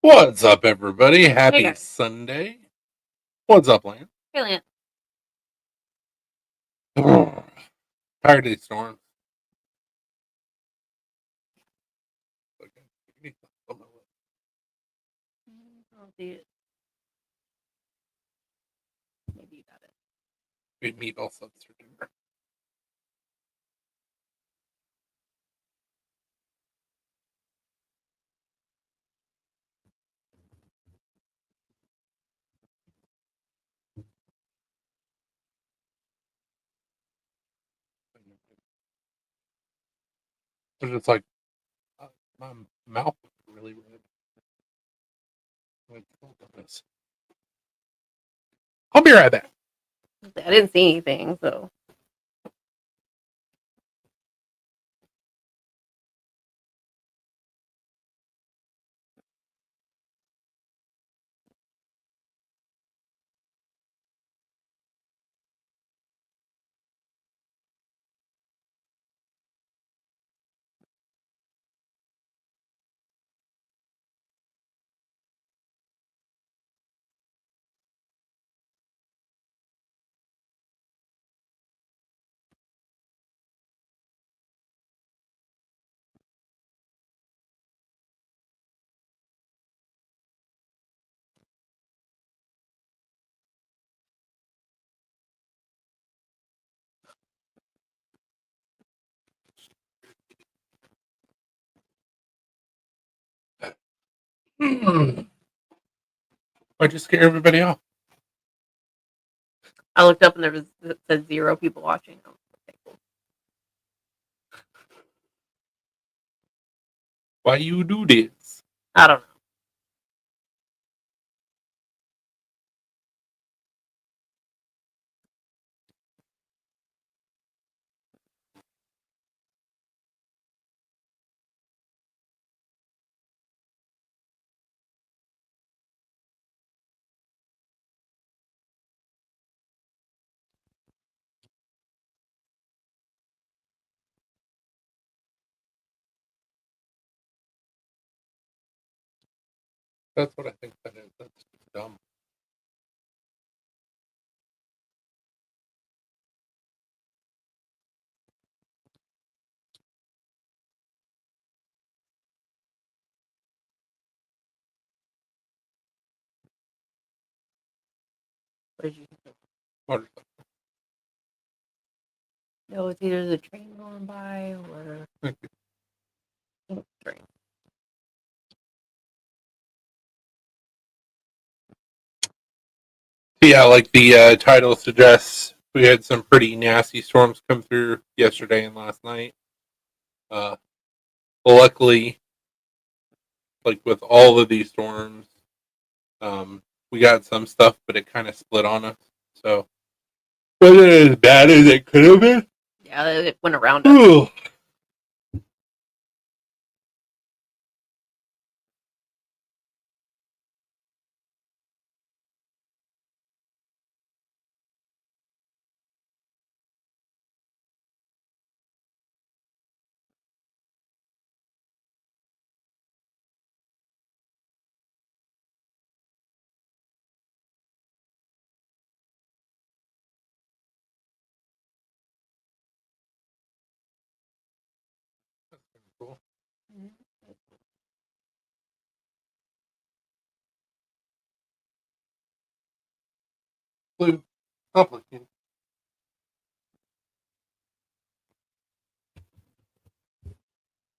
What's up, everybody? Happy guys. Sunday. What's up, Lance? Hey, Lance. Tired of these storms. Okay. I'll see it. Maybe you got it. We meet all subs for dinner. It's just like my mouth is really red. Like, oh goodness. I'll be right back. I didn't see anything, so. I just scare everybody off. I looked up and it said 0 people watching. Oh, okay, cool. Why you do this? I don't know. That's what I think that is. That's dumb. What did you think? Motorcycle. No, it's either the train going by or train. Yeah, like the title suggests, we had some pretty nasty storms come through yesterday and last night. Luckily, like with all of these storms, we got some stuff, but it kind of split on us. So, wasn't as bad as it could have been. Yeah, it went around us. Ooh. That's kind of cool. Blue, complicated.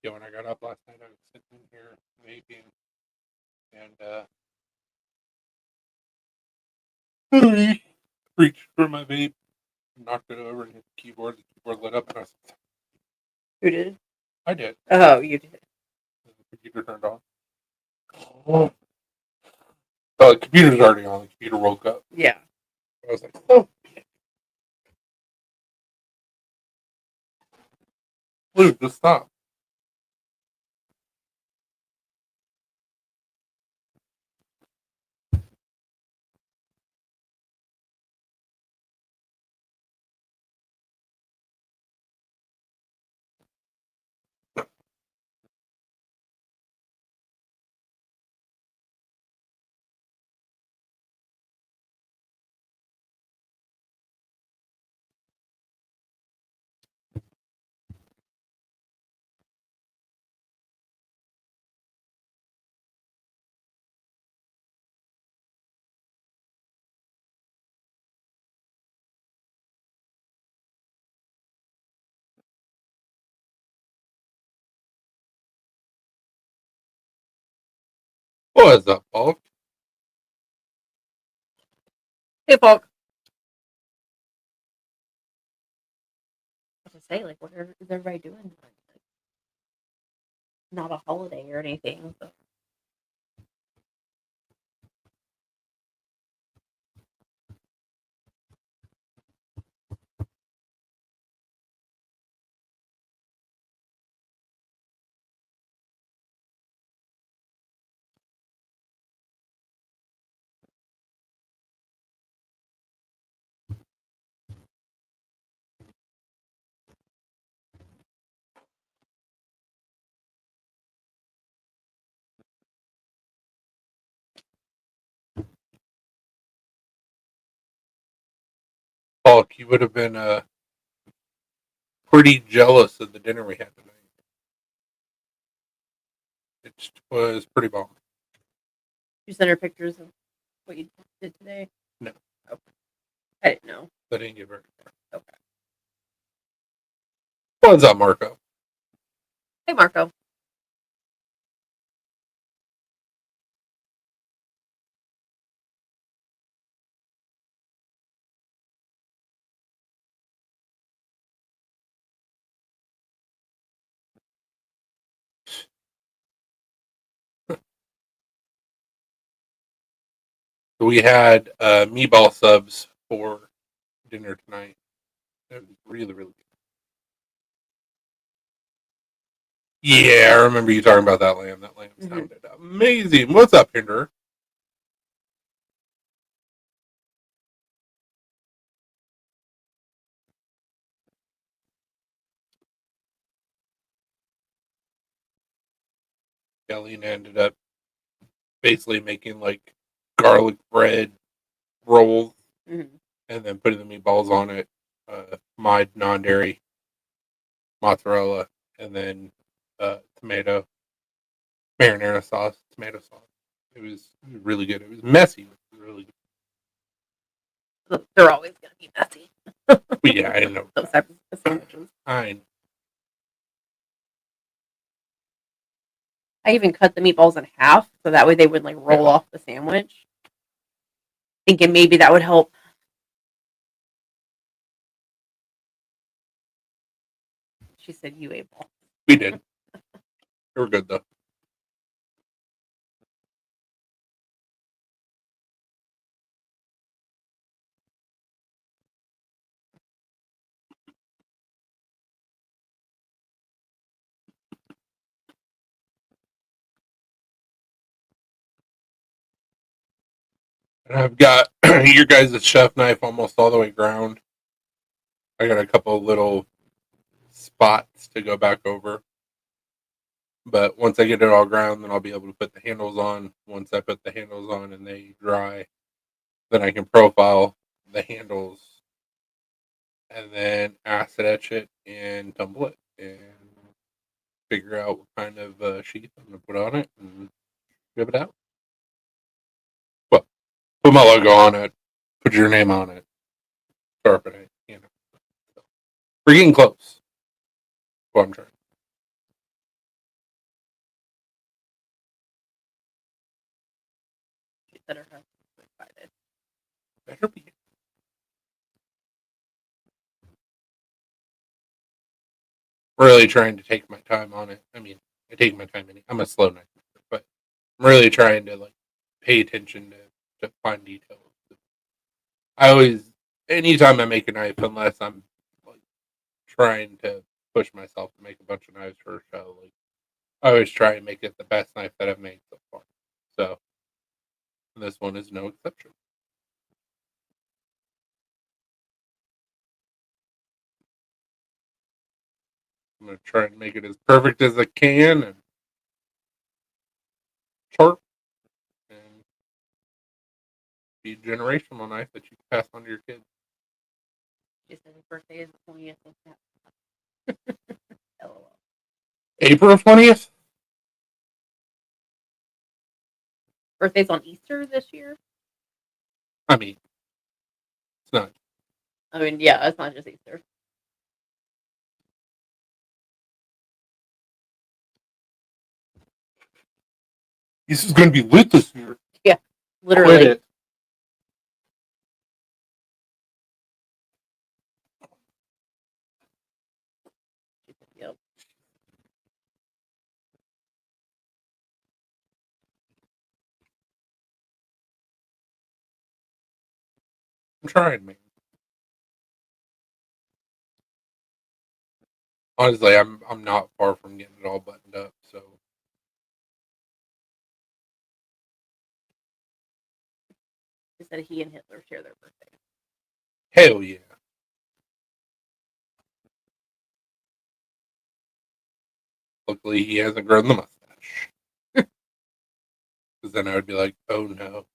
Yeah, when I got up last night, I was sitting here vaping and reached for my vape, knocked it over, and hit the keyboard. The keyboard lit up, and I was like, Who did? I did. Oh, you did. And the computer turned on. Oh, the computer's already on. The computer woke up. Yeah. I was like, oh, Blue, just stop. What's up, Paul? Hey, Falk. I was gonna say, like, what is everybody doing? Like, not a holiday or anything. So. Paul, you would have been pretty jealous of the dinner we had tonight. It was pretty bomb. You sent her pictures of what you did today? No. Oh. I didn't know. I didn't get very far. Okay. What's up, Marco? Hey, Marco. We had meatball subs for dinner tonight. It was really, really good. Yeah, I remember you talking about that lamb. That lamb sounded amazing. What's up, Hinder? Kellyanne ended up basically making like garlic bread rolls Mm-hmm. and then putting the meatballs on it. My non-dairy mozzarella and then tomato marinara sauce, tomato sauce. It was really good. It was messy. It was really good. They're always gonna be messy. But yeah, I know. Those types of sandwiches. I I even cut the meatballs in half so that way they would like roll off the sandwich. Thinking maybe that would help. She said you ate balls. We did. They were good though. And I've got your guys' chef knife almost all the way ground. I got a couple of little spots to go back over. But once I get it all ground, then I'll be able to put the handles on. Once I put the handles on and they dry, then I can profile the handles and then acid etch it and tumble it and figure out what kind of sheath I'm going to put on it and rip it out. Well, put my logo on it, put your name on it, sharpen it, you know. So, we're getting close. What I'm trying. She said her husband was excited. Better be. Really trying to take my time on it. I mean, I take my time. I'm a slow night, but I'm really trying to like pay attention to fine details. I always, anytime I make a knife, unless I'm like trying to push myself to make a bunch of knives for a show, like I always try and make it the best knife that I've made so far. So this one is no exception. I'm gonna try and make it as perfect as I can and sharp and be a generational knife that you can pass on to your kids. She said his birthday is the 20th. LOL. April 20th? Birthday's on Easter this year? I mean, it's not. I mean, yeah, it's not just Easter. This is going to be lit this year. Literally. Quit it. Yep. I'm trying, man. Honestly, I'm not far from getting it all buttoned up. So He said he and Hitler share their birthday. hell yeah. Luckily, he hasn't grown the mustache. Because then I would be like, oh no.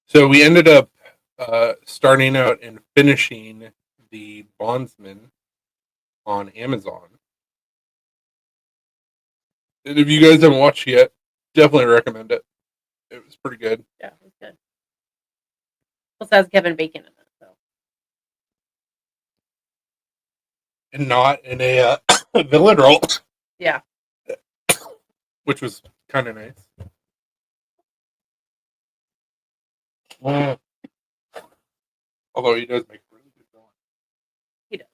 So we ended up starting out and finishing the Bondsman on Amazon. And if you guys haven't watched yet, definitely recommend it. It was pretty good. Yeah, it was good. Plus, has Kevin Bacon in it. So And not in a villain role. yeah, Which was kind of nice. Although he does make a really good villain. he does.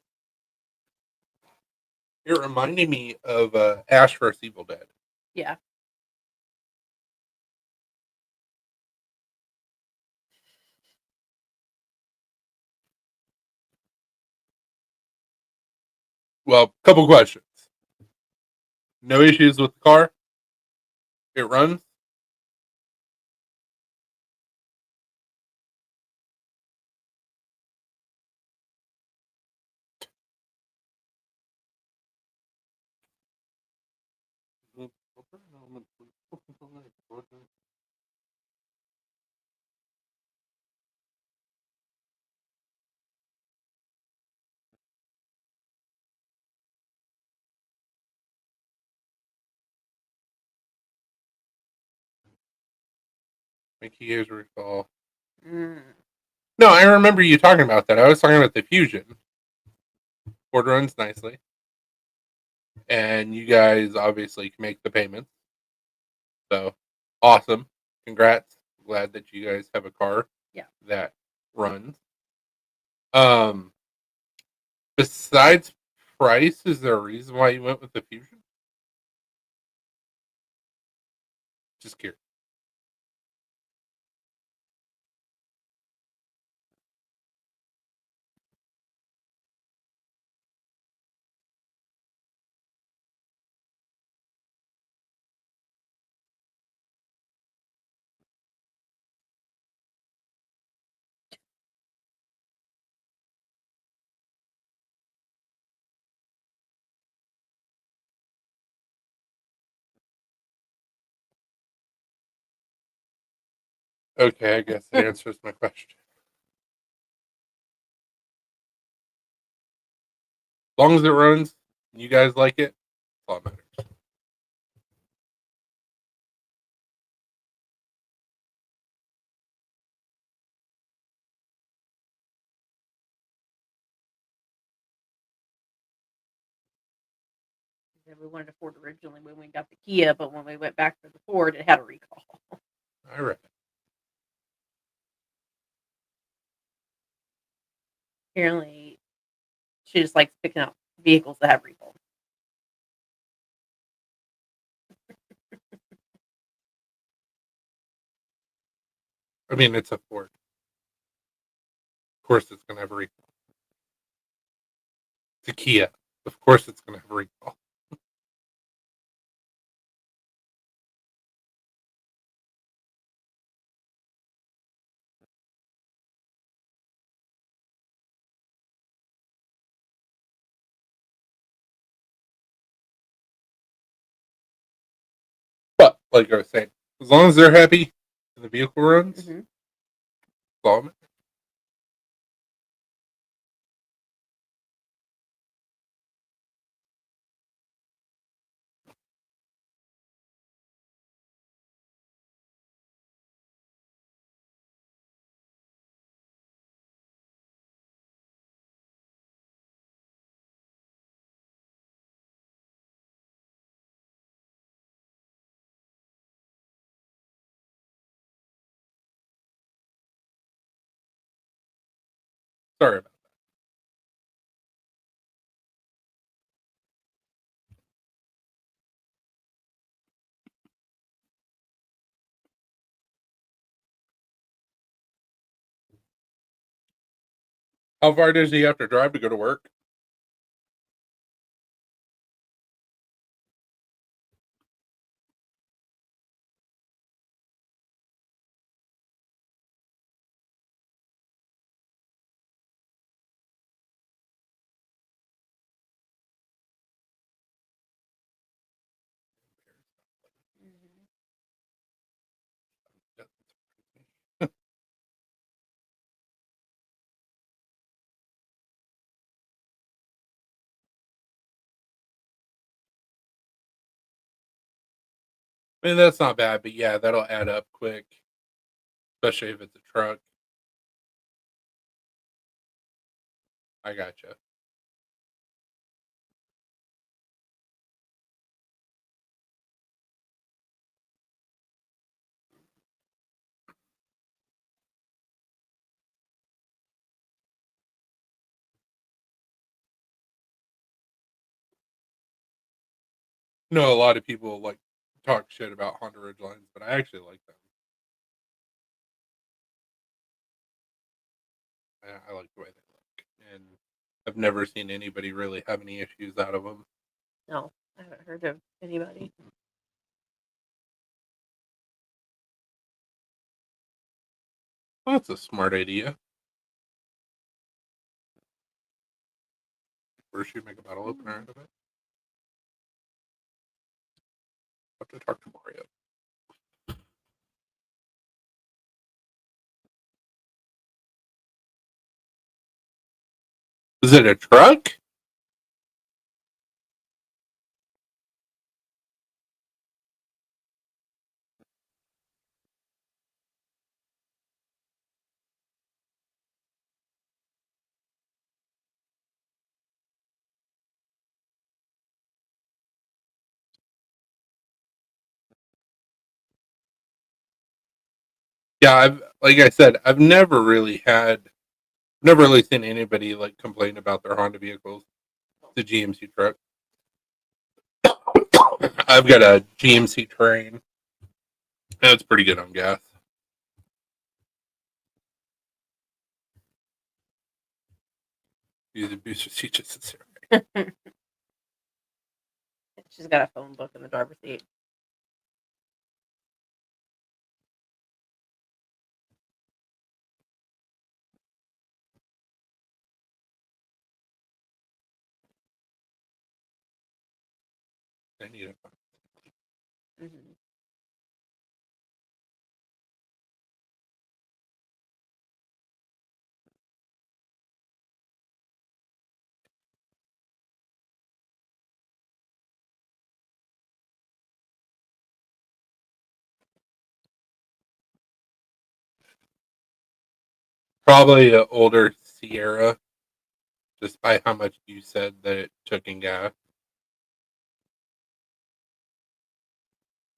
It reminded me of Ash vs. Evil Dead. Yeah. Well, couple questions. No issues with the car? It runs? Mickey Gears Recall. Mm. No, I remember you talking about that. I was talking about the Fusion. Ford runs nicely. And you guys obviously can make the payments. So, awesome. Congrats. Glad that you guys have a car that runs. Besides price, is there a reason why you went with the Fusion? Just curious. Okay, I guess that answers my question. As long as it runs and you guys like it, that's all that matters. We wanted a Ford originally when we got the Kia, but when we went back for the Ford, it had a recall. All right. Apparently, she just likes picking out vehicles that have recalls. I mean, it's a Ford. Of course, it's going to have a recall. It's a Kia. Of course, it's going to have a recall. like I was saying, as long as they're happy and the vehicle runs, Mm-hmm. that's all that matters. Sorry about that. How far does he have to drive to go to work? I mean, that's not bad, but yeah, that'll add up quick, especially if it's a truck. I gotcha. No, a lot of people like talk shit about Honda Ridgelines, but I actually like them. I like the way they look, and I've never seen anybody really have any issues out of them. No, I haven't heard of anybody. Well, that's a smart idea. First, you make a bottle opener out of it. I'll have to talk to Mario. Is it a truck? Yeah, I've like I said, I've never really seen anybody like complain about their Honda vehicles. The GMC truck. I've got a GMC Terrain. That's pretty good on gas. Use a booster seat just sits there. She's got a phone book in the driver's seat. I need it. Mm-hmm. Probably an older Sierra, just by how much you said that it took in gas,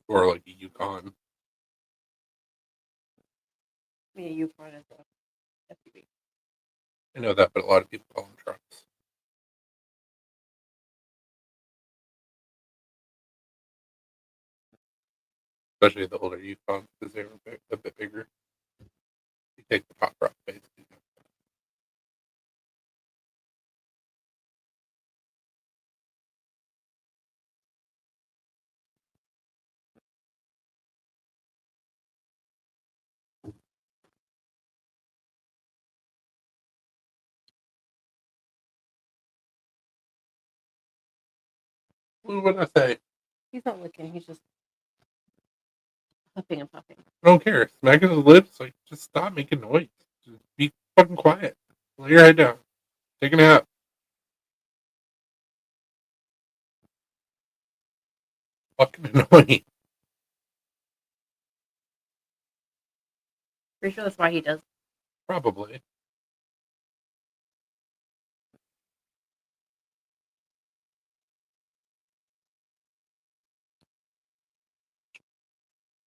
or like a Yukon. Yeah, Yukon is a SUV. I know that, but a lot of people call them trucks. Especially the older Yukons because they were a bit bigger. You take the top rock basically. What would I say? He's not looking. He's just Puffing and puffing. I don't care. Smacking his lips, like, just stop making noise. Just be fucking quiet. Lay your head down. Take a nap. Fucking annoying. Pretty sure that's why he does. Probably.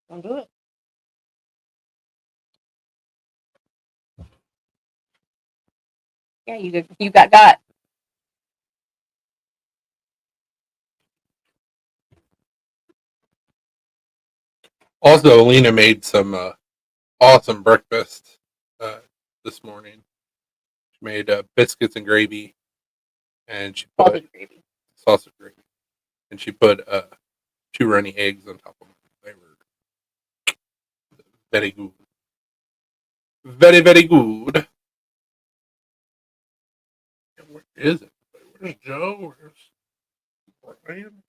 Don't do it. Yeah, you got. Also, Alina made some awesome breakfast this morning. She made biscuits and gravy, and she put Salted gravy. sausage gravy, and she put 2 runny eggs on top of them. They were very good. Very, very good. Where is it? Where's Joe? Where's Brian?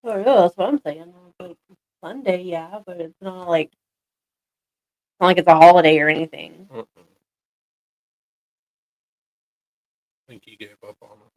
Oh, yeah, that's what I'm saying. Like, Sunday, yeah, but it's not like it's a holiday or anything. I think he gave up on it.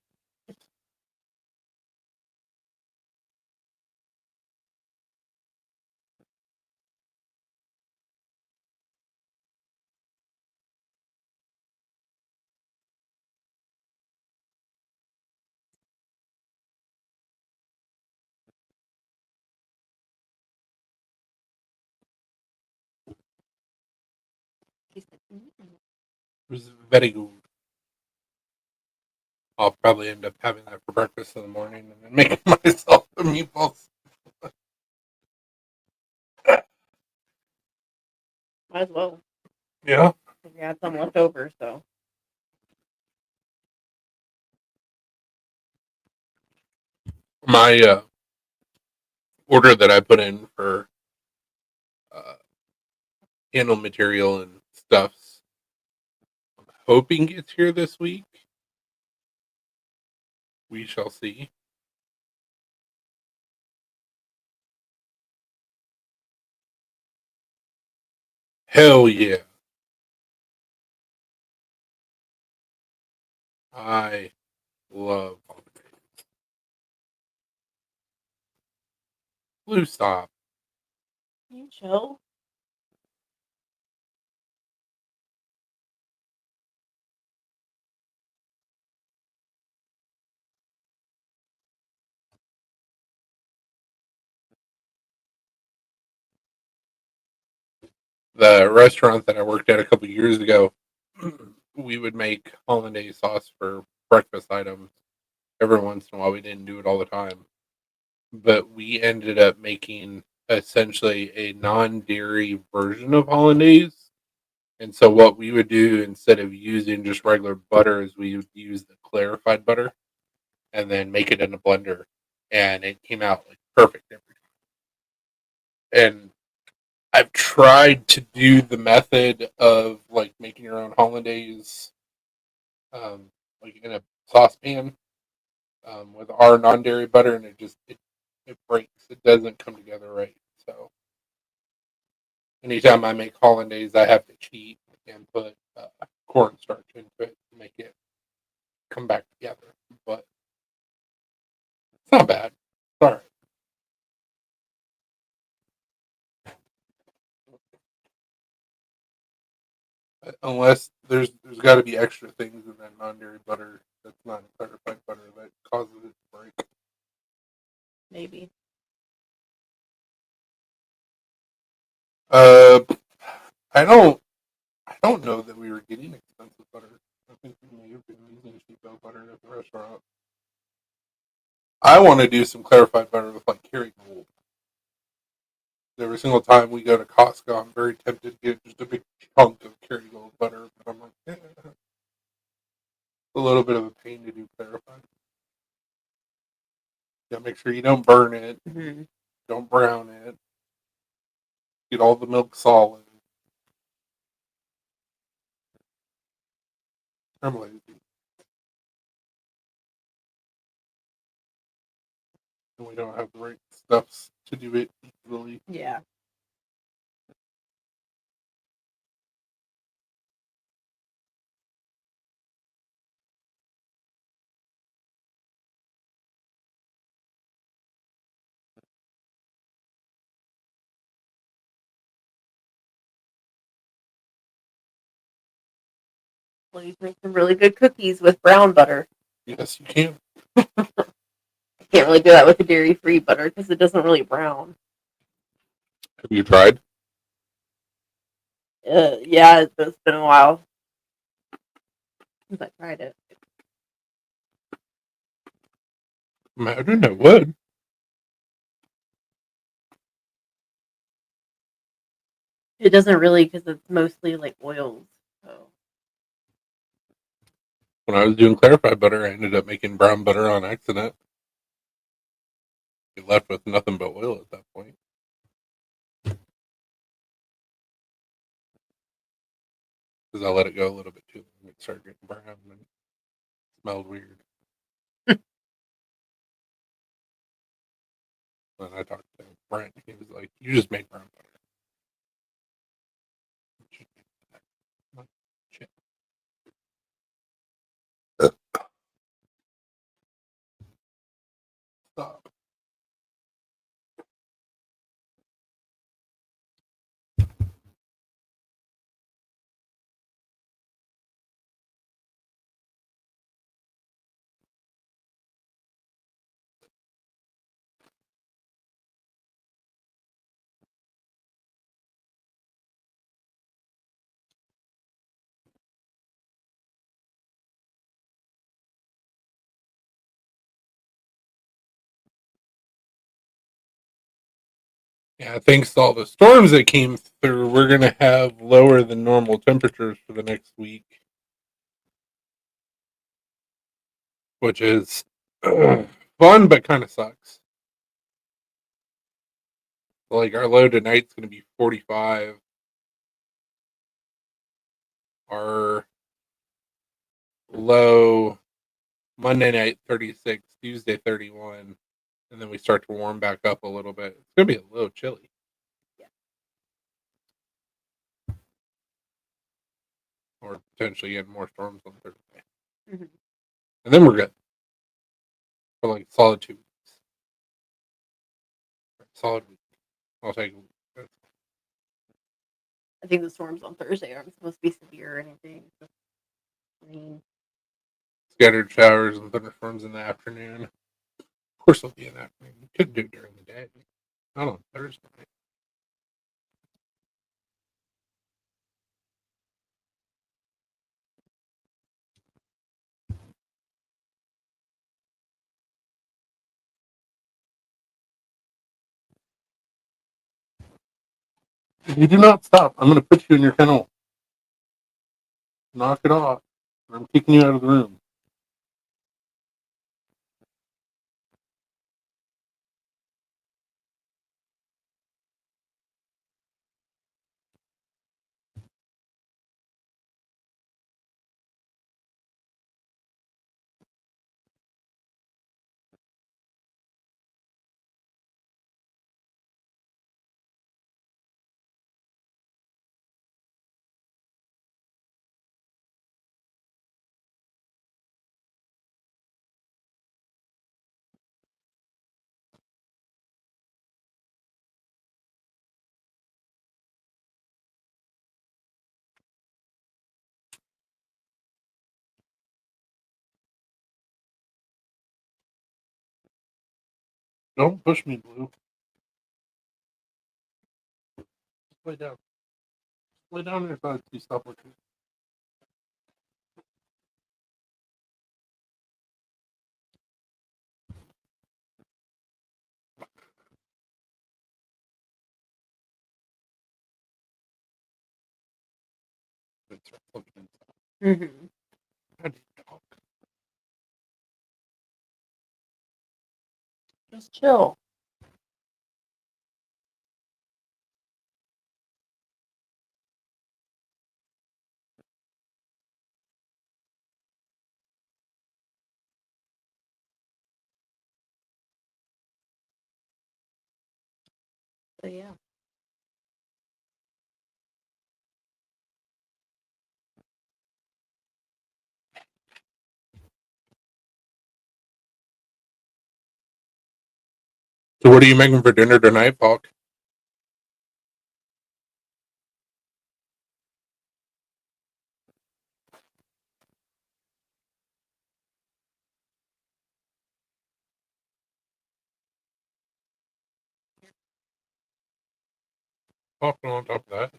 He said, It was very good. I'll probably end up having that for breakfast in the morning and then making myself the meatballs. might as well. Yeah. We had some left over, so. My order that I put in for handle material and stuffs, I'm hoping gets here this week. We shall see. Hell yeah. I love Blue Stop. You chill. The restaurant that I worked at a couple years ago, we would make hollandaise sauce for breakfast items every once in a while. We didn't do it all the time, but we ended up making essentially a non-dairy version of hollandaise. And so what we would do instead of using just regular butter is we would use the clarified butter and then make it in a blender, and it came out like perfect every time. And I've tried to do the method of like making your own hollandaise, like in a saucepan with our non-dairy butter, and it breaks. It doesn't come together right. So anytime I make hollandaise, I have to cheat and put cornstarch into it to make it come back together. But it's not bad. It's all right. Unless there's got to be extra things in that non-dairy butter that's not clarified butter that causes it to break. Maybe. Uh, I don't know that we were getting expensive butter. I think we may have been using cheap butter at the restaurant. I want to do some clarified butter with like Kerrygold. Every single time we go to Costco, I'm very tempted to get just a big chunk of Kerrygold butter, but I'm like, it's a little bit of a pain to do clarified. You gotta make sure you don't burn it, Mm-hmm. don't brown it, get all the milk solid. I'm lazy. And we don't have the right stuffs to do it. Yeah. Please make some really good cookies with brown butter. Yes, you can. Can't really do that with the dairy-free butter because it doesn't really brown. Have you tried? Yeah, it's been a while since I tried it. Imagine it would. It doesn't really because it's mostly like oils. So When I was doing clarified butter, I ended up making brown butter on accident. You're left with nothing but oil at that point. Because I let it go a little bit too long. It started getting brown and it smelled weird. And I talked to Brent. He was like, "You just make brown butter." Shit. Stop. Yeah, thanks to all the storms that came through, we're gonna have lower than normal temperatures for the next week, which is fun but kind of sucks. Like our low tonight's gonna be 45. Our low Monday night 36, Tuesday 31, and then we start to warm back up a little bit. It's gonna be a little chilly. yeah. Or potentially get more storms on Thursday. Mm-hmm. And then we're good for like solid 2 weeks. Solid week. I'll take a week. I think the storms on Thursday aren't supposed to be severe or anything. So, I mean, Scattered showers and thunderstorms in the afternoon. Of course, it'll be in the afternoon. You could do it during the day. Not on Thursday. You do not stop. I'm going to put you in your kennel. Knock it off. I'm kicking you out of the room. Don't push me, Blue. Lay down. Lay down there so you stop looking. mm-hmm. How do you talk? Just chill. So yeah. So what are you making for dinner tonight, Falk? Falk, on top of that.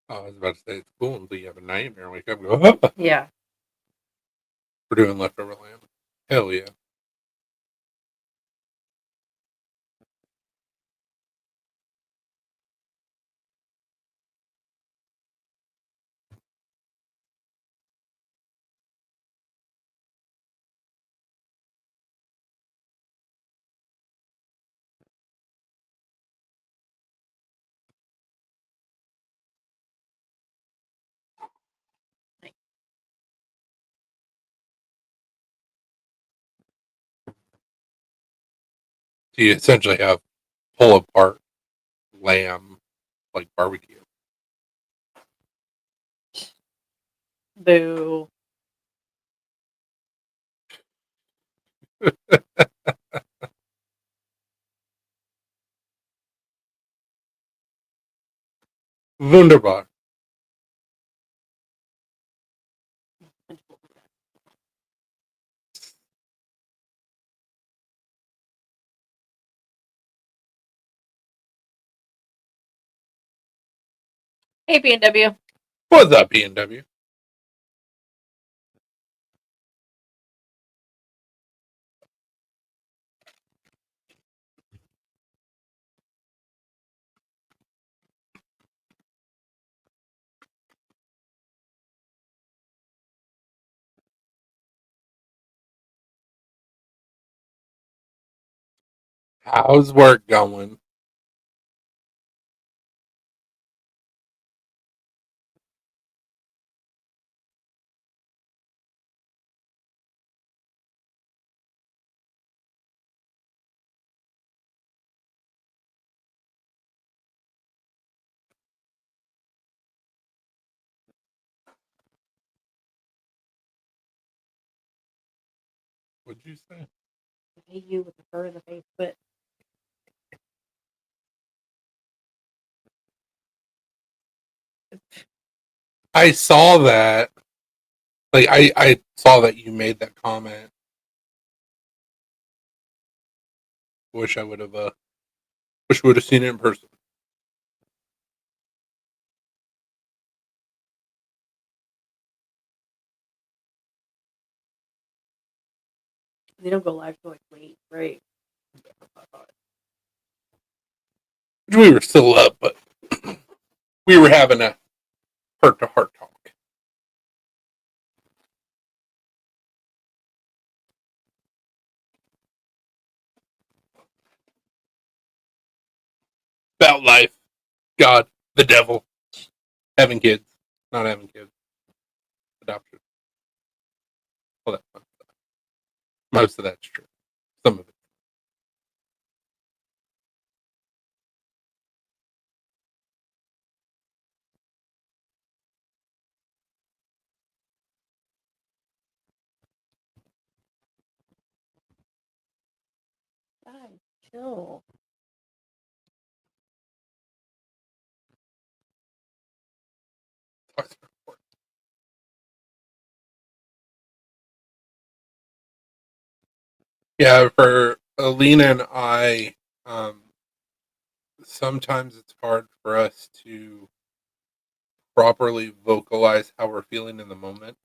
Oh, I was about to say it's cool until you have a nightmare and wake up and go, oh, Yeah. we're doing leftover lamb. Hell yeah. So you essentially have pull apart lamb like barbecue. Boo. Wunderbar. Hey, B&W. What's up, B&W? How's work going? What'd you say? Hey, you with the fur in the face, but I saw that. Like I saw that you made that comment. Wish I would have wish we would have seen it in person. they don't go live till like late, right? We were still up, but we were having a heart to heart talk. About life, God, the devil, having kids, not having kids, adoption, all that fun stuff. Most of that's true. Some of it. God, chill. Yeah, for Alina and I, sometimes it's hard for us to properly vocalize how we're feeling in the moment.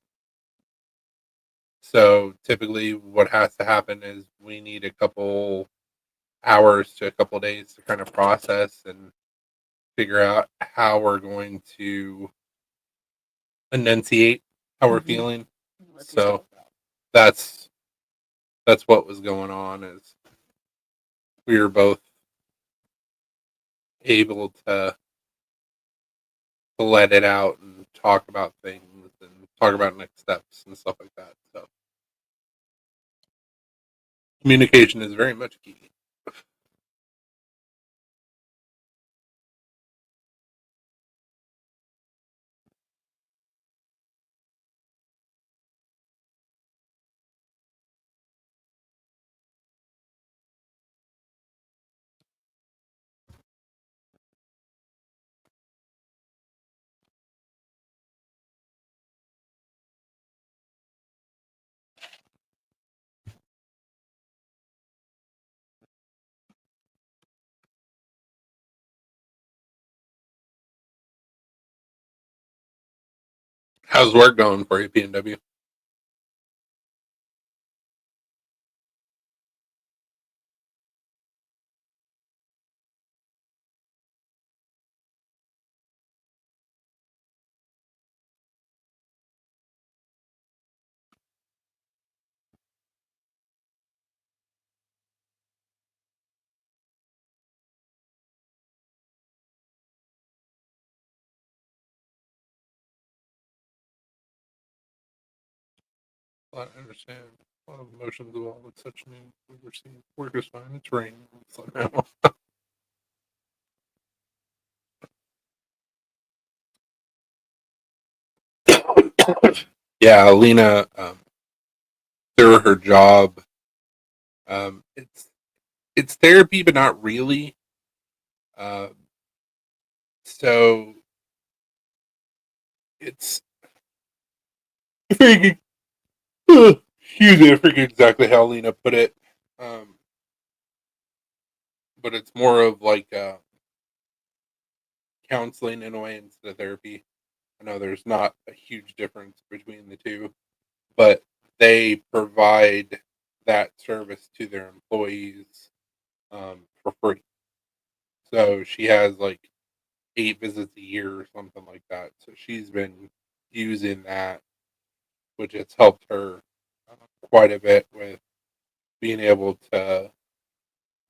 So typically, what has to happen is we need a couple hours to a couple days to kind of process and figure out how we're going to enunciate how we're Mhm. feeling. Let So yourself out. that's what was going on. Is we were both able to to let it out and talk about things and talk about next steps and stuff like that. So communication is very much key. How's work going for you, PNW? I understand. A lot of emotions involved with such news. Work is fine. It's raining somehow. Yeah, Alina, through her job, it's therapy, but not really. Uh, so it's freaking. Excuse me, I forget exactly how Alina put it. Um, but it's more of like counseling in a way instead of therapy. I know there's not a huge difference between the two, but they provide that service to their employees for free. So she has like 8 visits a year or something like that. So she's been using that, which has helped her quite a bit with being able to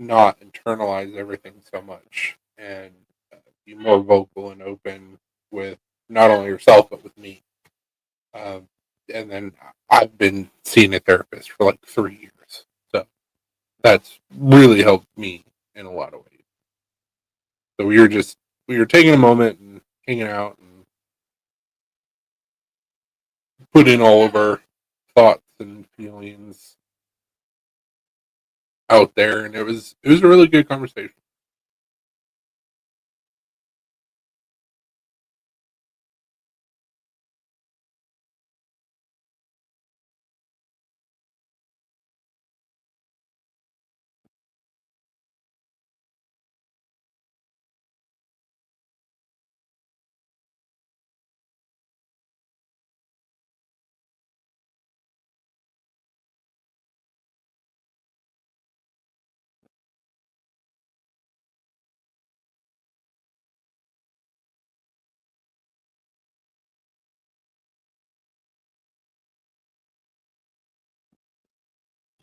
not internalize everything so much and be more vocal and open with not only herself but with me. Um, and then I've been seeing a therapist for like 3 years, so that's really helped me in a lot of ways. So we were taking a moment and hanging out and putting all of our thoughts and feelings out there, and it was a really good conversation.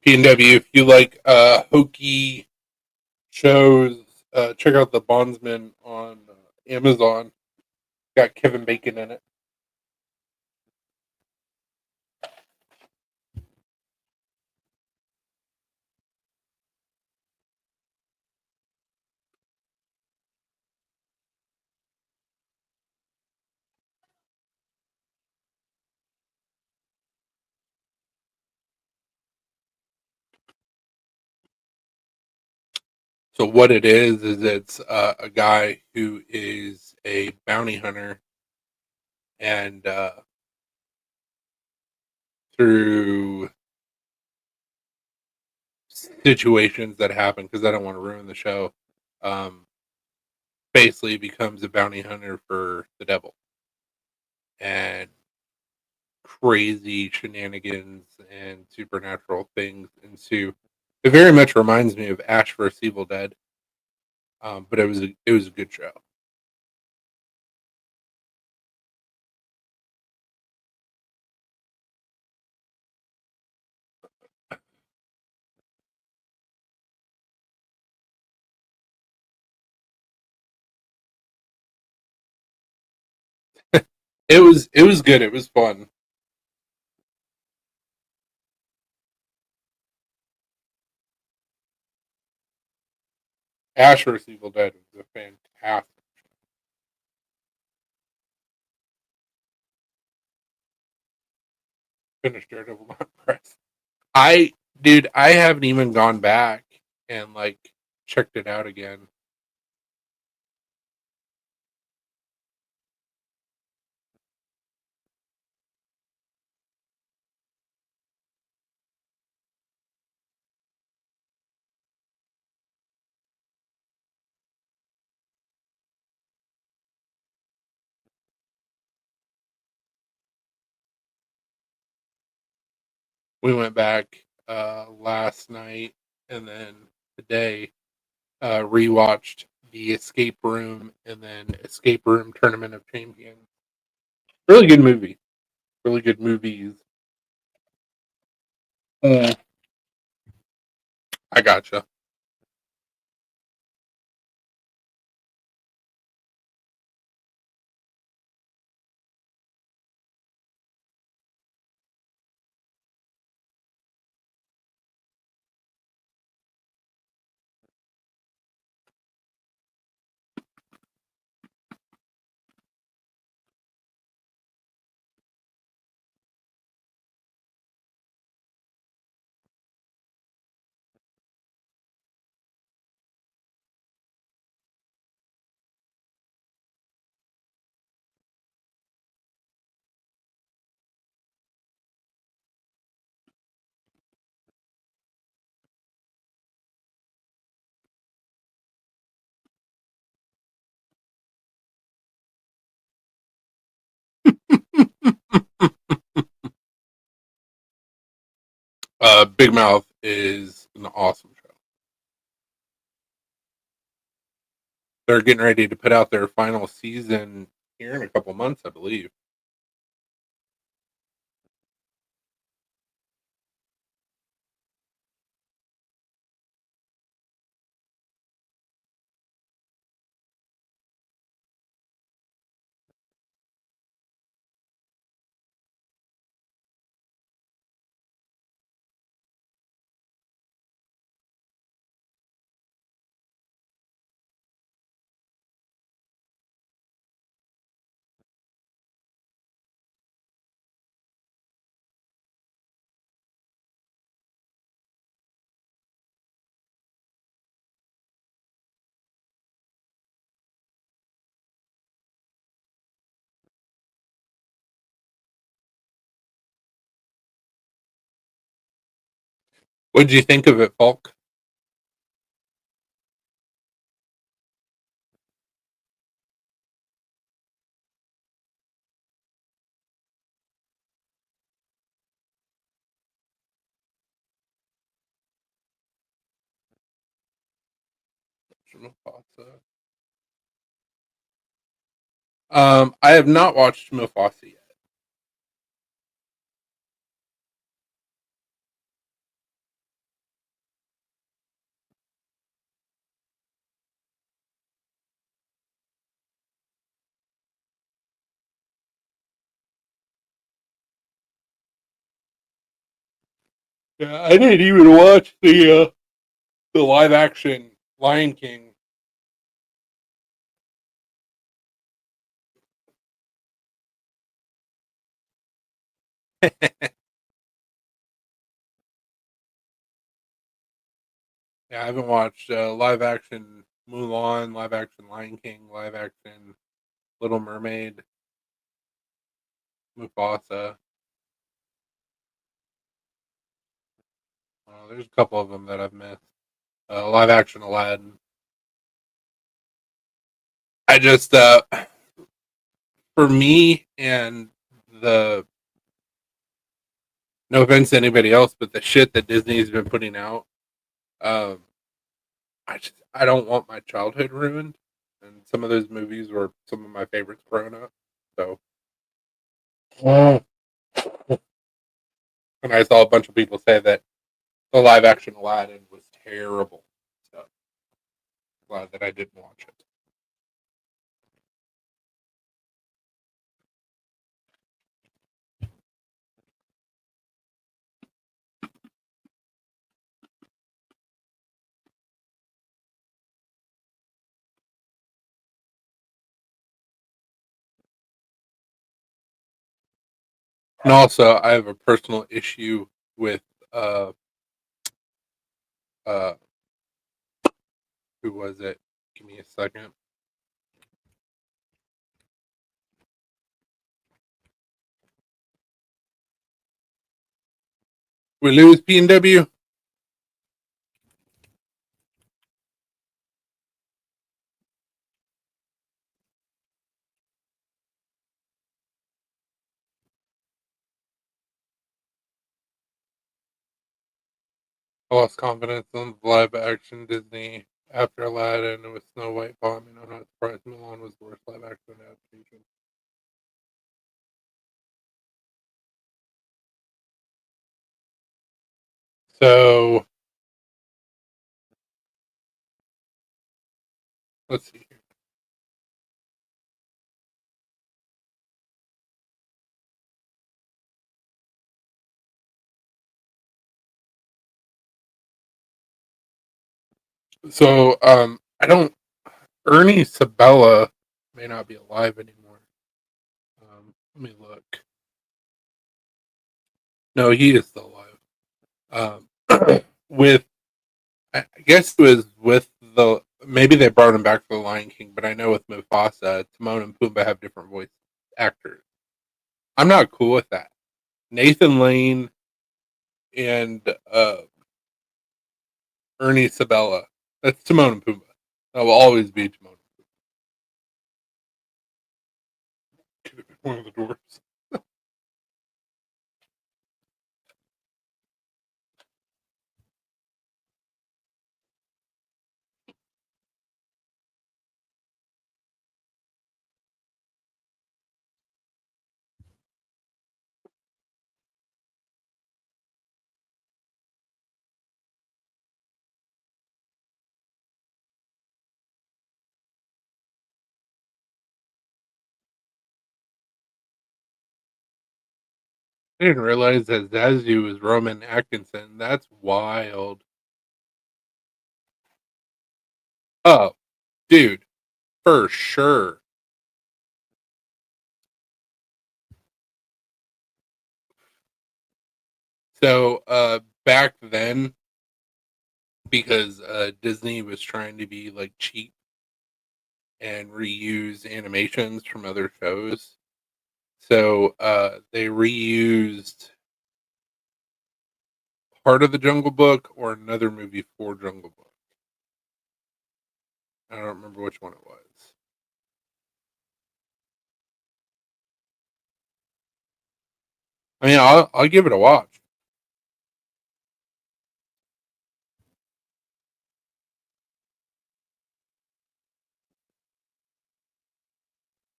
PNW, if you like hokey shows, check out The Bondsman on Amazon. Got Kevin Bacon in it. So what it is it's a guy who is a bounty hunter, and through situations that happen, because I don't want to ruin the show, um, basically becomes a bounty hunter for the devil, and crazy shenanigans and supernatural things ensue. It very much reminds me of Ash vs. Evil Dead, but it was a good show. It was good. It was fun. Ash vs Evil Dead was a fantastic. Finished Daredevil not impressed. Dude, I haven't even gone back and like checked it out again. We went back last night and then today rewatched the Escape Room and then Escape Room Tournament of Champions. Really good movie. Really good movies. Uh, I gotcha. Big Mouth is an awesome show. They're getting ready to put out their final season here in a couple months, I believe. What did you think of it, Falk? I have not watched Mufasa yet. Yeah, I didn't even watch the live action Lion King. Yeah, I haven't watched live action Mulan, live action Lion King, live action Little Mermaid, Mufasa. There's a couple of them that I've missed. Live action Aladdin. I just for me and the no offense to anybody else, but the shit that Disney's been putting out, um, I don't want my childhood ruined. And some of those movies were some of my favorites growing up. So and I saw a bunch of people say that the live action Aladdin was terrible. So glad that I didn't watch it. And also, I have a personal issue with uh uh who was it? Give me a second. We lose PNW. I lost confidence in the live action Disney after Aladdin with Snow White bombing. I'm not surprised Mulan was the worst live action adaptation. So let's see here. So I don't. Ernie Sabella may not be alive anymore. Let me look. No, he is still alive. With I guess it was with the maybe they brought him back for the Lion King, but I know with Mufasa, Timon and Pumbaa have different voice actors. I'm not cool with that. Nathan Lane and Ernie Sabella. That's Timon and Pumbaa. That will always be Timon and Pumbaa. Could have been one of the dwarfs. I didn't realize that Zazu was Roman Atkinson. That's wild. Oh, dude, for sure. So, back then, because Disney was trying to be like cheap and reuse animations from other shows, so they reused part of the Jungle Book or another movie for Jungle Book. I don't remember which one it was. I mean, I'll give it a watch.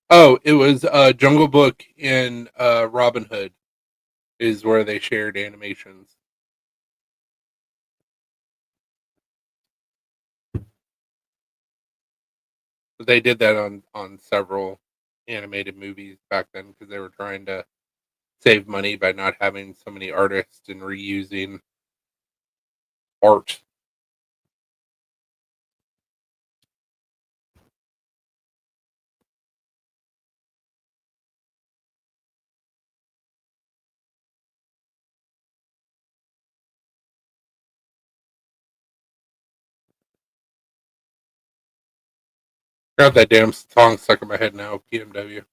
Oh, it was Jungle Book and Robin Hood is where they shared animations. But they did that on several animated movies back then because they were trying to save money by not having so many artists and reusing art. Got that damn song stuck in my head now. PMW.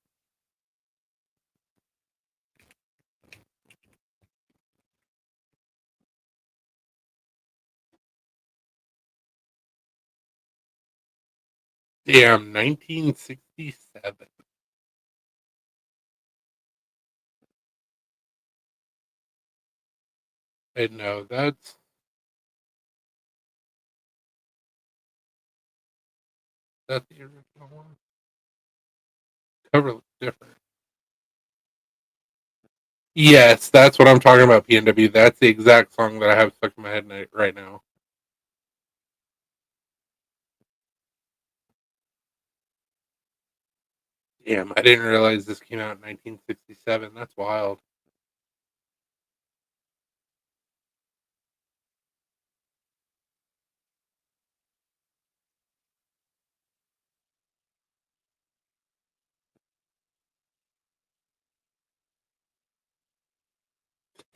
Damn, 1967. I know that's the original one. Cover looks different. Yes, that's what I'm talking about. PNW. That's the exact song that I have stuck in my head right now. Damn, I didn't realize this came out in 1967. That's wild.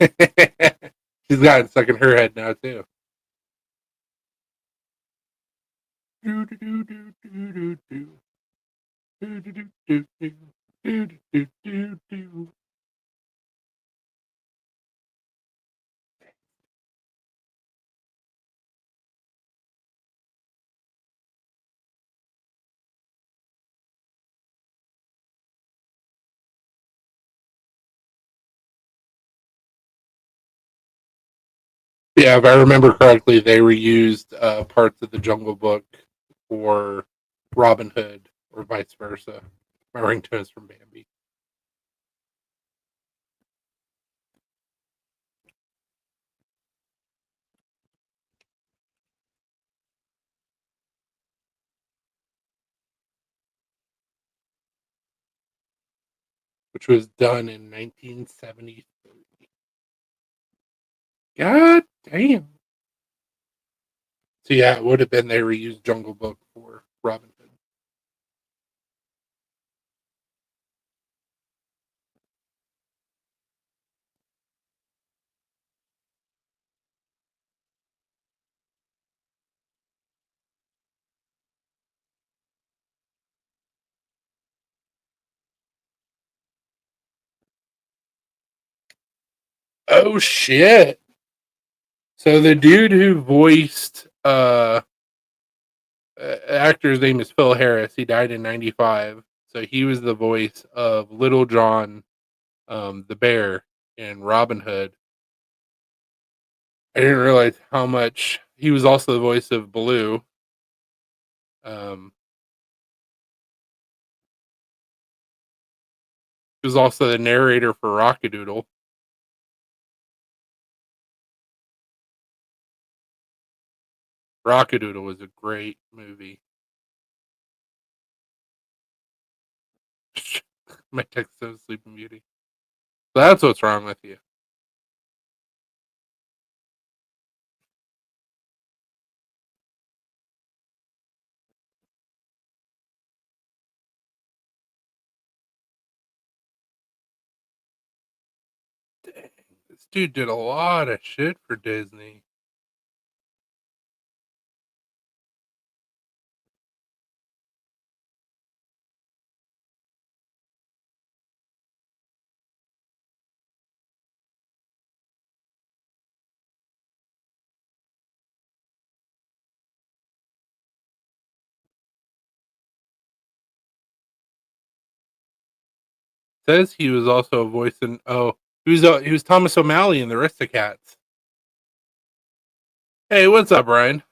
She's got it stuck in her head now too. Do do do do do do do. Do do do do do. Do do do do. Yeah, if I remember correctly, they reused parts of the Jungle Book for Robin Hood, or vice versa. My ringtone is from Bambi, which was done in 1973. God damn. So yeah, it would have been they reused Jungle Book for Robin Hood. Oh shit. So the dude who voiced actor's name is Phil Harris. He died in '95. So he was the voice of Little John, the bear, in Robin Hood. I didn't realize how much he was also the voice of Baloo. Um, he was also the narrator for Rockadoodle. Rockadoodle was a great movie. My text says Sleeping Beauty. So that's what's wrong with you. Dang, this dude did a lot of shit for Disney. Says he was also a voice in he was Thomas O'Malley in the Aristocats. Hey, what's up, Ryan?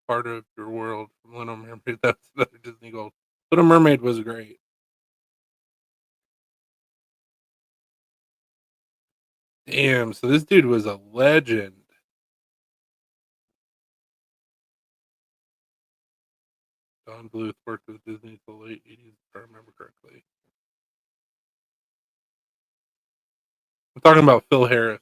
Part of your world from Little Mermaid. That's another Disney Gold. Little Mermaid was great. Damn, so this dude was a legend. Don Bluth worked with Disney until the late '80s, if I remember correctly. I'm talking about Phil Harris.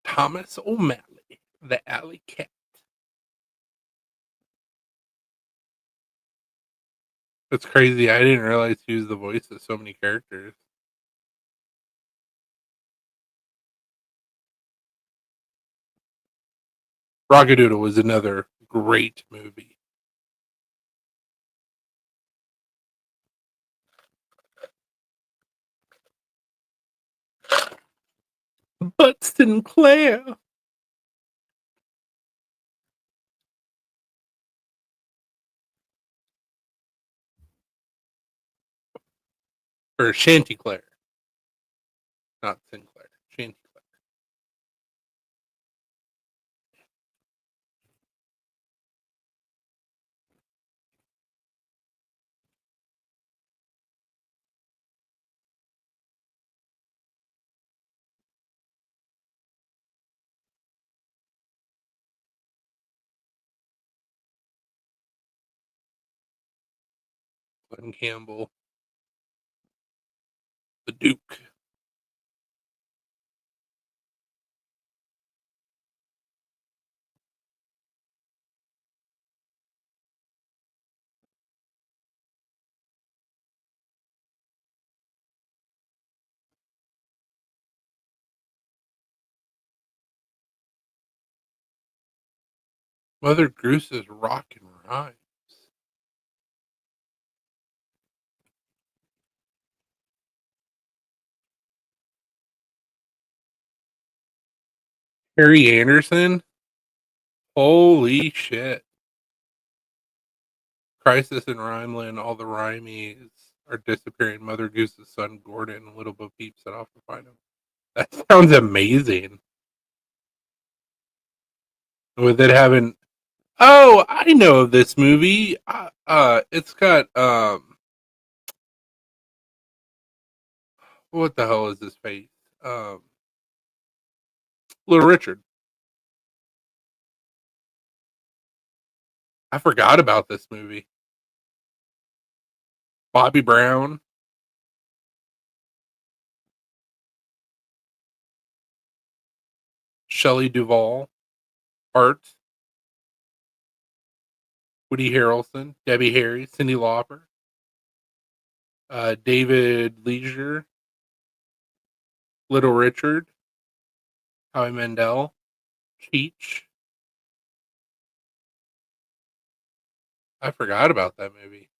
Thomas O'Malley, the Alley Cat. That's crazy. I didn't realize he was the voice of so many characters. Rockadoodle was another great movie. But Sinclair. Or Chanticleer. Not Sinclair. Chanticleer. Glenn Campbell. The Duke. Mother Goose's Rockin' Rhymes. Harry Anderson? Holy shit. Crisis in Rhymeland, all the Rhymies are disappearing. Mother Goose's son Gordon and Little Bo Peep set off to find him. That sounds amazing. With it having, oh, I know of this movie. It's got what the hell is his face? Um, Little Richard. I forgot about this movie. Bobby Brown, Shelley Duvall, Art, Woody Harrelson, Debbie Harry, Cyndi Lauper, David Leisure, Little Richard, Howie Mandel, Cheech. I forgot about that movie.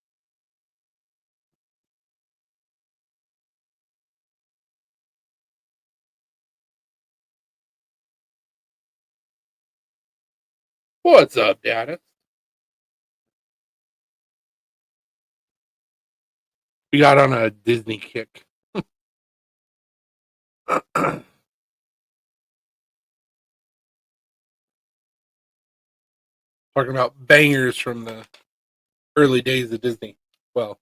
What's up, Dad? We got on a Disney kick. Talking about bangers from the early days of Disney. Well,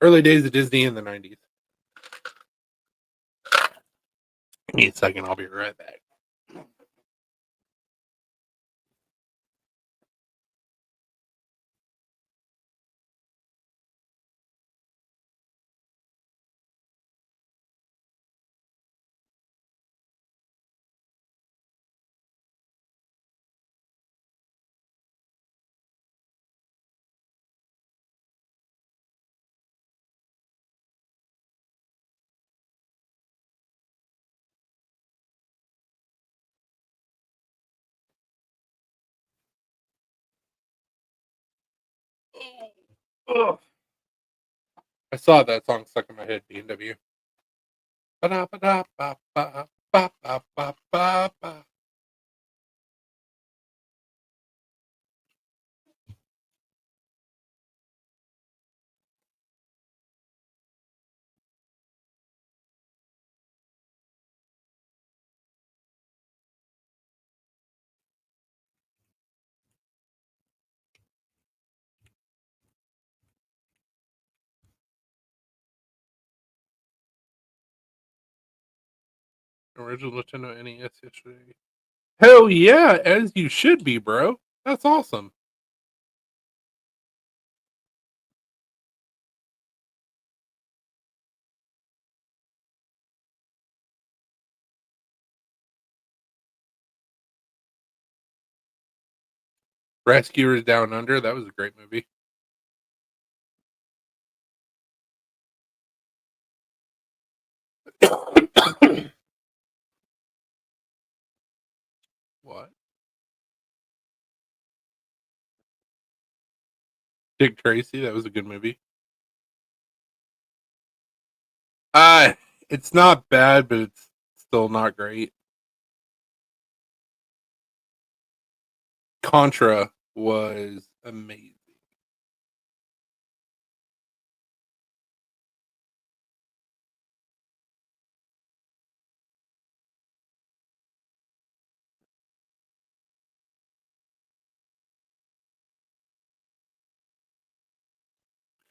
early days of Disney in the 90s. Give me a second, I'll be right back. Ugh. I saw that song stuck in my head, B&W. Ba-da-ba-da-ba-ba-ba-ba-ba-ba. Original Nintendo NES yesterday. Hell yeah, as you should be, bro. That's awesome. Rescuers Down Under, that was a great movie. What? Dick Tracy, that was a good movie. Uh, it's not bad, but it's still not great. Contra was amazing.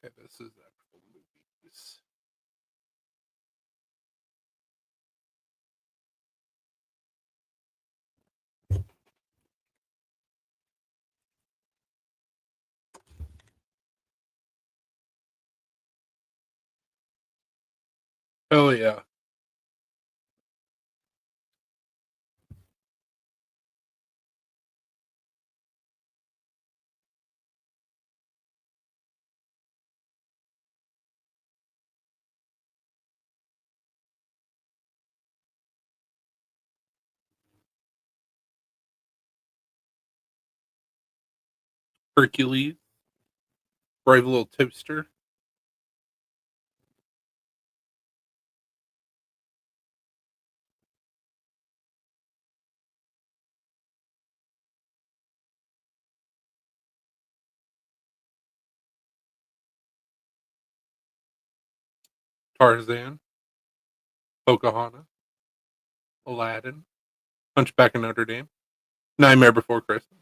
Okay, this is actual movies. Hell yeah. Hercules, Brave Little Toaster. Tarzan, Pocahontas, Aladdin, Hunchback of Notre Dame, Nightmare Before Christmas.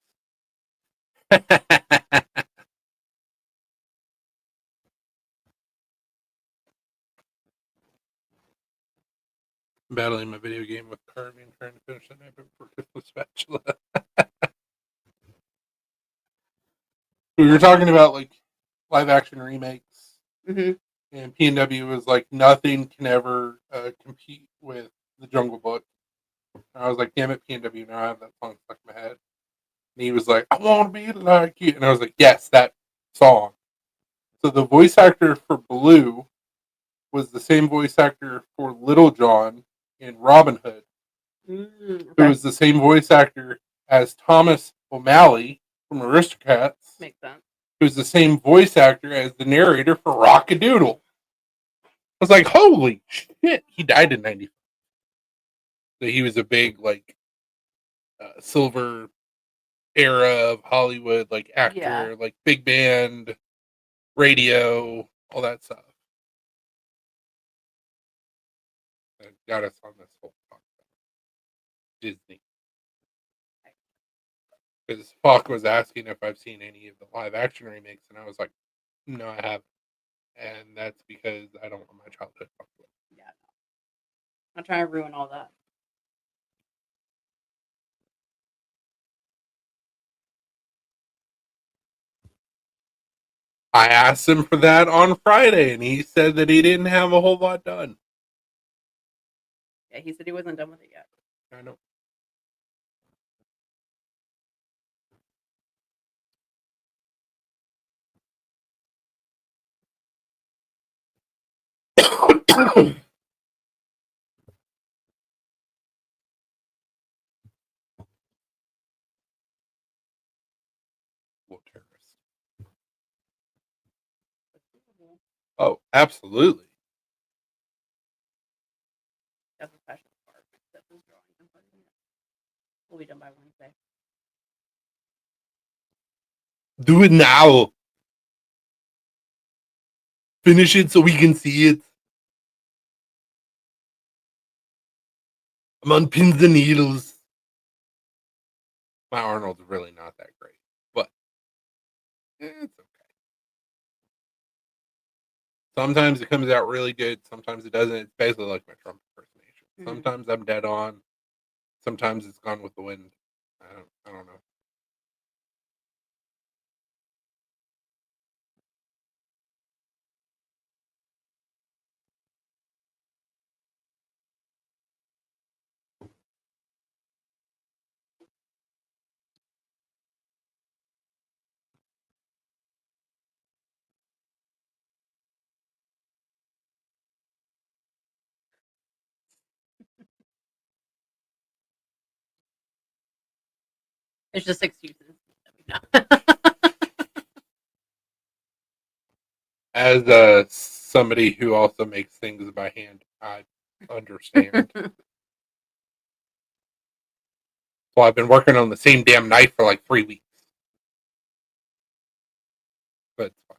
Battling my video game with Kirby and trying to finish the Nightmare Before Christmas spatula. We were talking about like live action remakes, Mhm. and P&W was like, nothing can ever compete with The Jungle Book. And I was like, damn it, P&W, now I have that song stuck in my head. And he was like, I want to be like you. And I was like, yes, that song. So the voice actor for Blue was the same voice actor for Little John in Robin Hood, who Okay. was the same voice actor as Thomas O'Malley from Aristocats, Makes sense. who's the same voice actor as the narrator for Rockadoodle. I was like, holy shit, he died in 95. So he was a big, like, silver era of Hollywood, like, actor, Yeah. like, big band, radio, all that stuff. That got us on this whole talk about Disney. Because Falk was asking if I've seen any of the live action remakes, and I was like, no, I haven't. And that's because I don't want my childhood fucked with. Yeah. I'm trying to ruin all that. I asked him for that on Friday, and he said that he didn't have a whole lot done. Yeah, he said he wasn't done with it yet. I know. Terrorist. Oh, absolutely. That's a special part. That's his drawing. I'm putting it. We'll be done by Wednesday. Do it now. Finish it so we can see it. I'm on pins and needles. My Arnold's really not that great, but it's okay. Sometimes it comes out really good. Sometimes it doesn't. It's basically like my Trump impersonation. Mhm. Sometimes I'm dead on. Sometimes it's gone with the wind. I don't know. It's just excuses. As somebody who also makes things by hand, I understand. So I've been working on the same damn knife for like 3 weeks. But it's fine.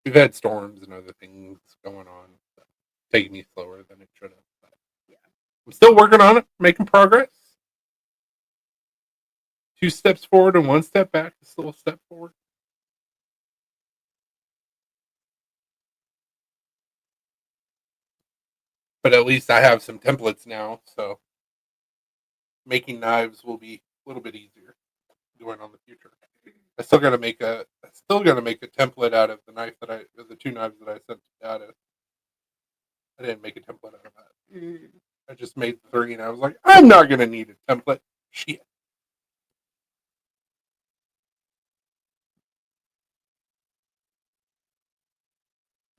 We've had storms and other things going on. So taking me slower than it should have. But Yeah. I'm still working on it, making progress. 2 steps forward and 1 step back. It's still a step forward. But at least I have some templates now, so making knives will be a little bit easier going on the future. I still gotta make a template out of the 2 knives that I sent to Data. I didn't make a template out of that. Mm. I just made 3, and I was like, I'm not gonna need a template. Shit.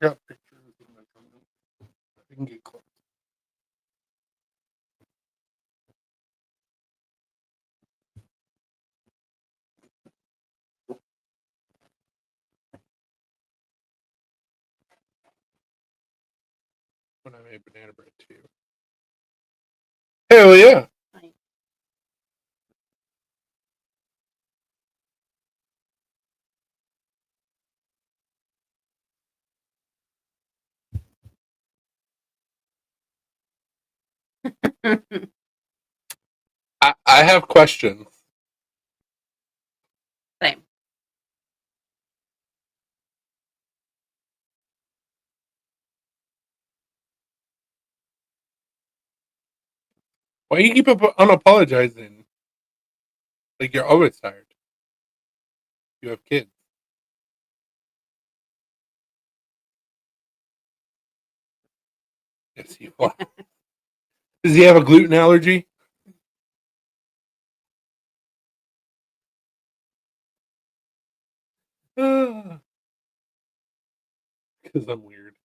Got pictures in my phone. I can get close. banana bread too. Hell yeah. Like, I have questions. same. Why you keep unapologizing? Like you're always tired. You have kids. Yes, you are. Does he have a gluten allergy? Because I'm weird.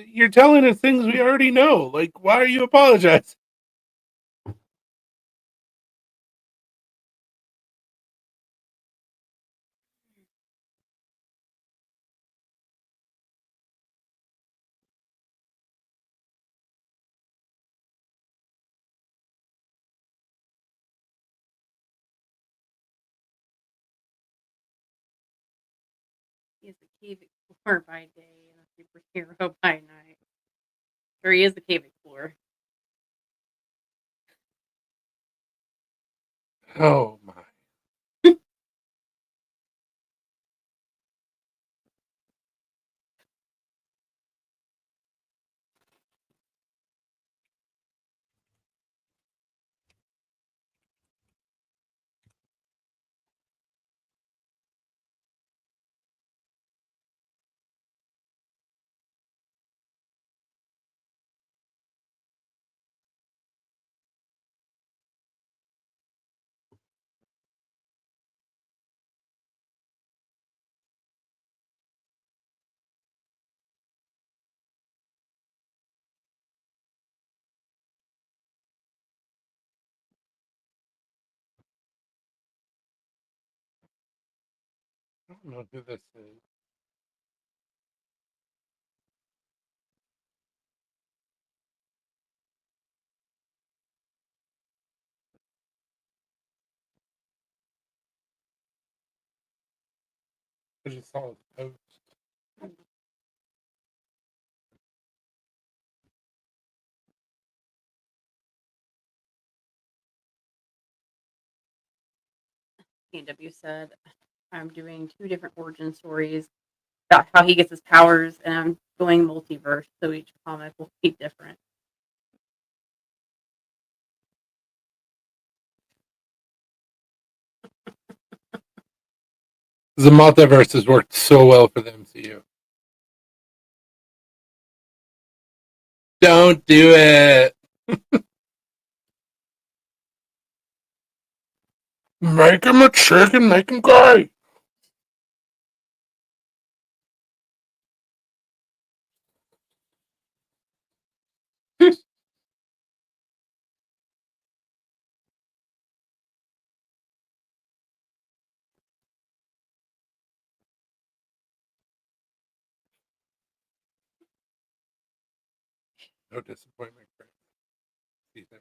You're telling us things we already know. Like, why are you apologizing? He's a cave explorer by day and a superhero by night. Or he is the cave explorer. Oh my. I don't know who this is. I just saw his post. KW said, I'm doing 2 different origin stories about how he gets his powers, and I'm going multiverse, so each comic will be different. The multiverse has worked so well for the MCU. Don't do it. Make him a chicken, make him gay. No disappointment. He said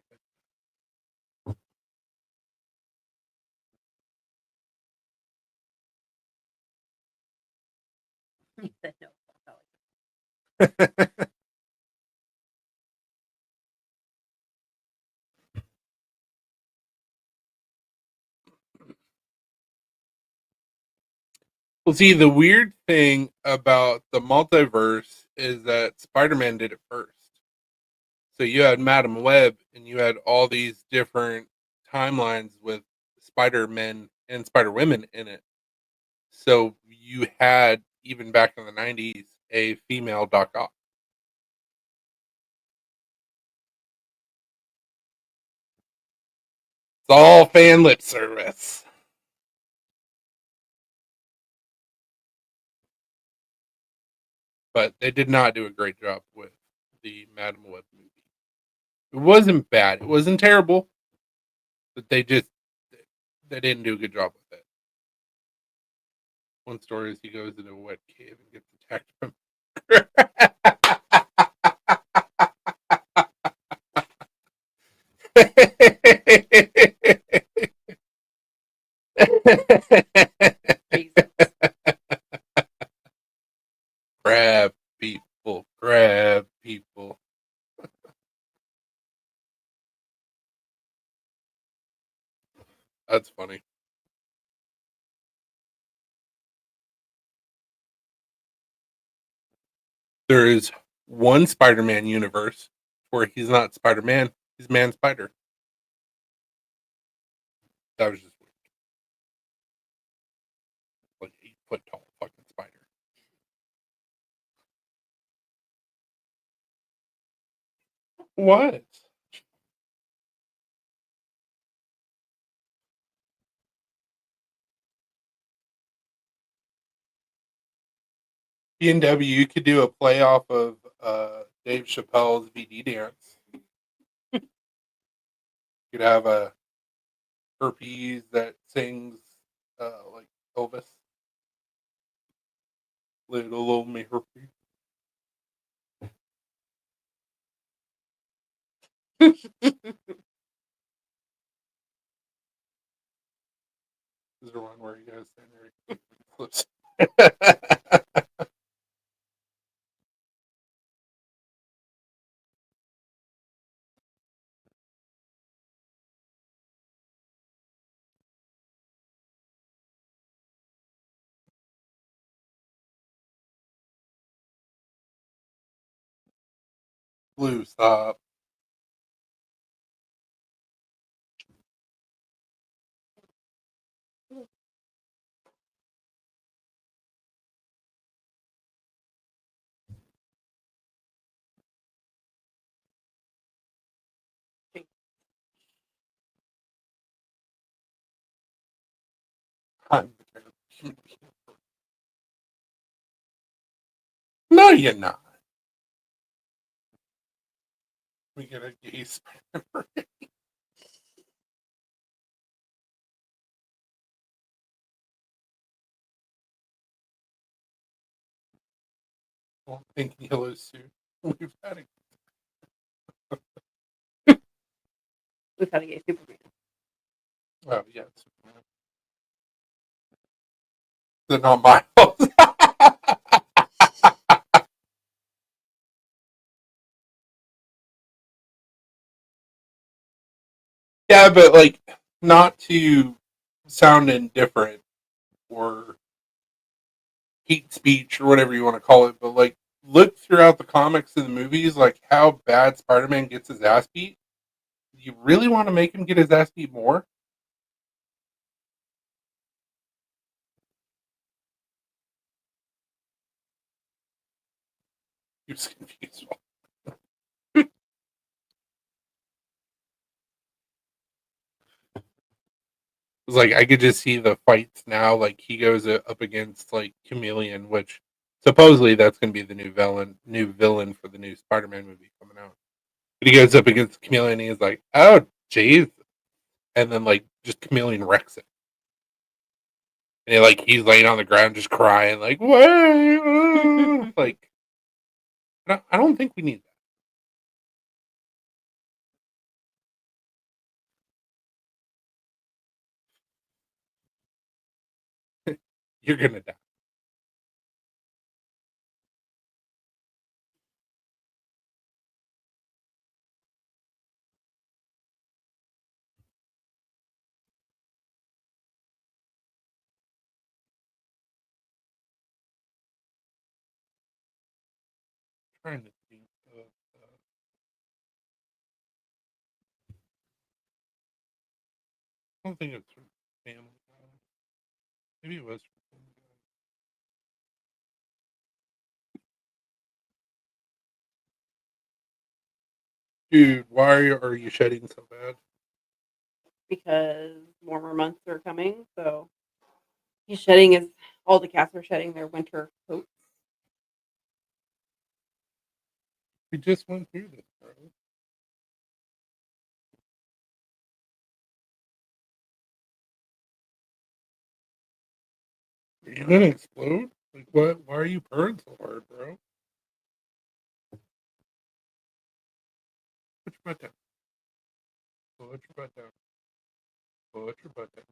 no. Well, see, the weird thing about the multiverse is that Spider-Man did it first. So you had Madam Web, and you had all these different timelines with Spider-Men and Spider-Women in it. So you had, even back in the 90s, a female Doc Ock. It's all fan lip service. But they did not do a great job with the Madam Web movie. It wasn't bad. It wasn't terrible. But they didn't do a good job with it. One story is he goes into a wet cave and gets attacked from Jesus. Grab people, grab people. That's funny. There is one Spider-Man universe where he's not Spider-Man, he's Man Spider. That was just weird. Like 8 foot tall fucking spider. What? B&W could do a play off of Dave Chappelle's VD dance. You'd have a herpes that sings like Elvis. Little old me herpes. This is the one where you guys stand there flips. Blue, stop. I'm no, you're not. We get a gay Spider-Man. Pink yellow suit. We've had it. We've had a gay Superman. Oh, yeah. They're not Miles. Yeah, but like, not to sound indifferent or hate speech or whatever you want to call it, but like, look throughout the comics and the movies, like how bad Spider-Man gets his ass beat. You really want to make him get his ass beat more? He was confused. It's like I could just see the fights now. Like he goes up against like Chameleon, which supposedly that's going to be the new villain for the new Spider-Man movie coming out. But he goes up against Chameleon, and he's like, "Oh, jeez," and then like just Chameleon wrecks it. And he's laying on the ground just crying, like, "What?" Like, I don't think we need that. You're gonna die. I'm trying to think of. I don't think it's from Family Guy. Maybe it was from Family Guy. Dude, why are you shedding so bad? Because warmer months are coming, so he's shedding his all the cats are shedding their winter coats. We just went through this, bro. Are you gonna explode? Like what? Why are you purring so hard, bro? Put your butt down. Put your butt down. Put your butt down.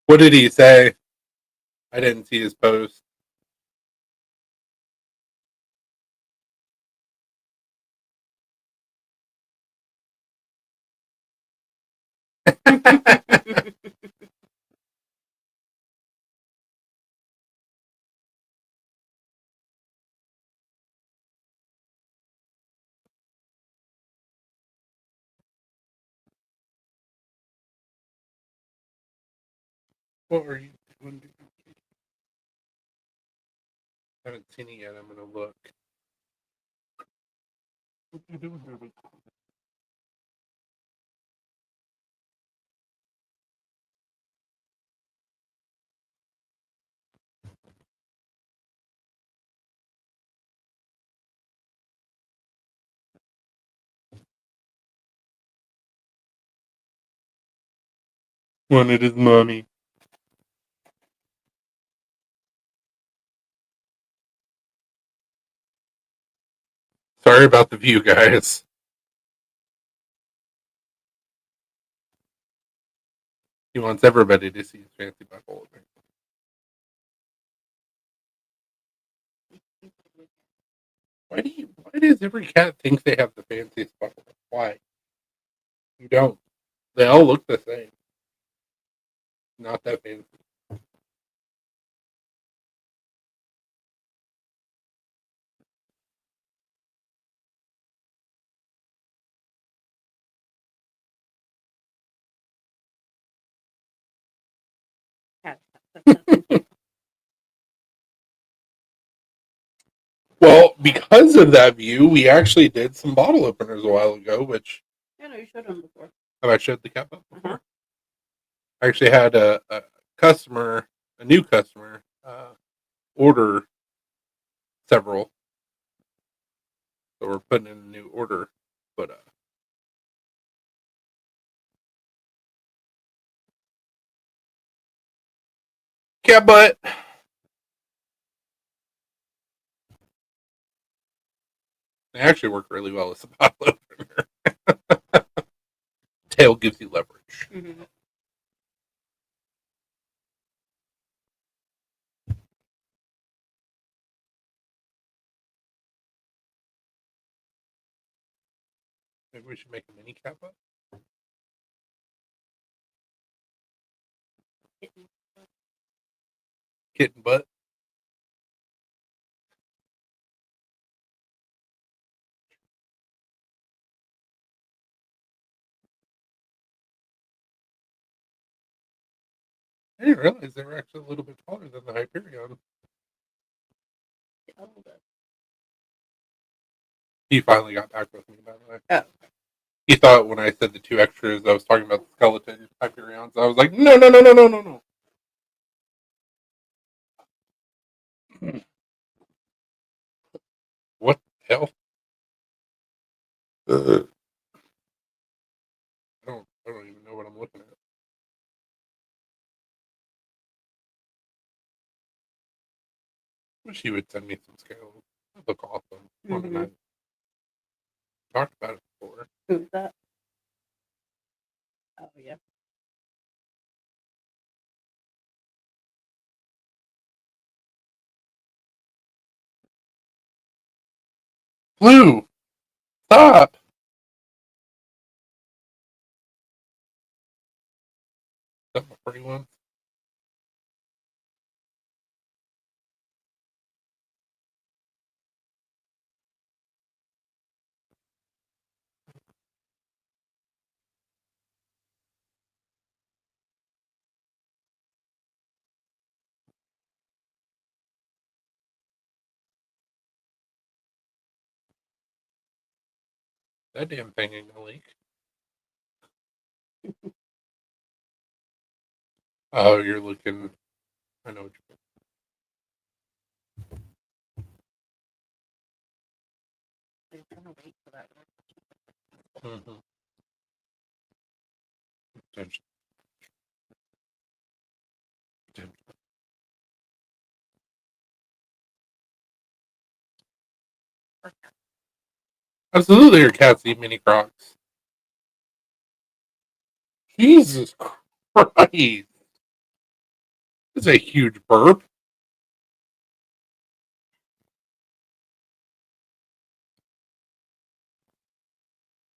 What did he say? I didn't see his post. What were you doing? I haven't seen it yet. I'm gonna look. What are you doing here? Wanted his mommy. Sorry about the view, guys. He wants everybody to see his fancy buckle. Why does every cat think they have the fanciest buckle? Why? You don't. They all look the same. Not that fancy. Well, because of that view, we actually did some bottle openers a while ago, which I know you showed them before. have I showed the cat book before? I actually had a customer, a new customer, order several. So we're putting in a new order. But cat butt. They actually work really well as a bottle opener. Tail gives you leverage. Mm-hmm. Maybe we should make a mini cat butt. Kitten butt. I didn't realize they were actually a little bit taller than the Hyperion. He finally got back with me, by the way. Oh. He thought when I said the two extras, I was talking about the skeleton Hyperions. I was like, no. What the hell? I don't even know what I'm looking at. Wish he would send me some scales. They look awesome. Mm-hmm. I talked about it before. Who's that? Oh yeah. Blue! Stop! Is that my pretty ones? That damn thing ain't gonna leak. Oh, you're looking. I know what you're They're gonna wait for that. Mm-hmm. Attention. Absolutely, your cats eat mini crocs. Jesus Christ. That's a huge burp.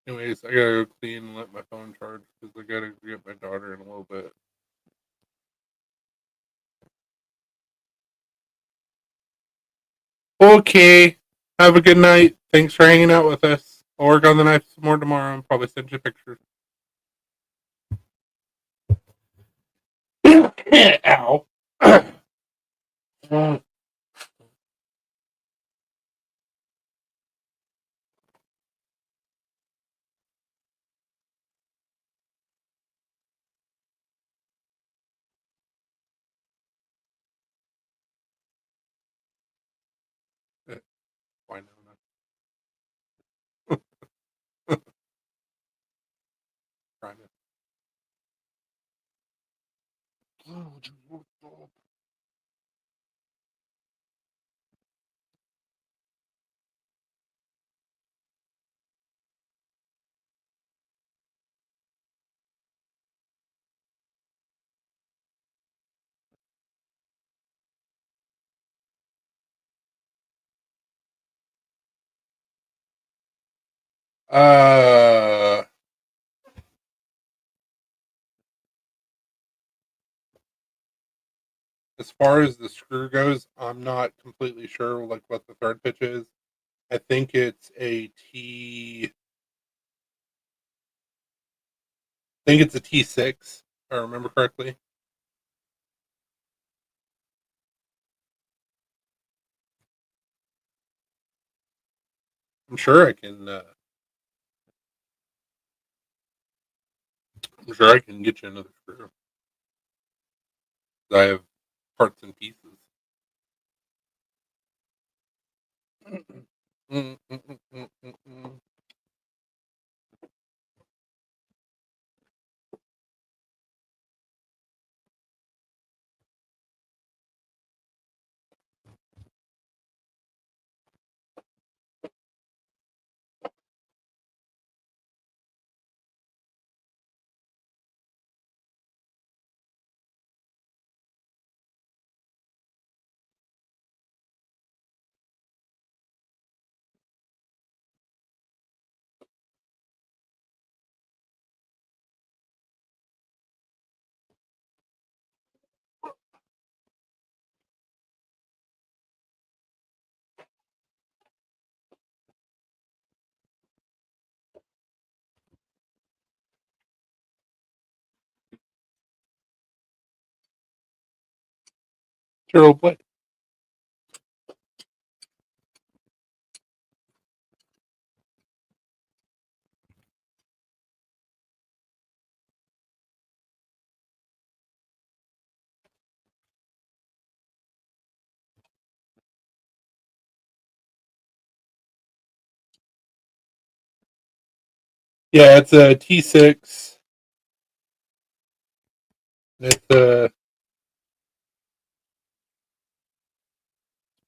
Anyways, I gotta go clean and let my phone charge because I gotta get my daughter in a little bit. Okay. Have a good night. Thanks for hanging out with us. I'll work on the knife some more tomorrow and probably send you pictures. Ow. Why not? Trying to. Uh, as far as the screw goes, I'm not completely sure like what the thread pitch is. I think it's a T. I think it's a T6. If I remember correctly. I'm sure I can. I'm sure I can get you another screw. I have parts and pieces. Sure, what? Yeah, it's a T6. It's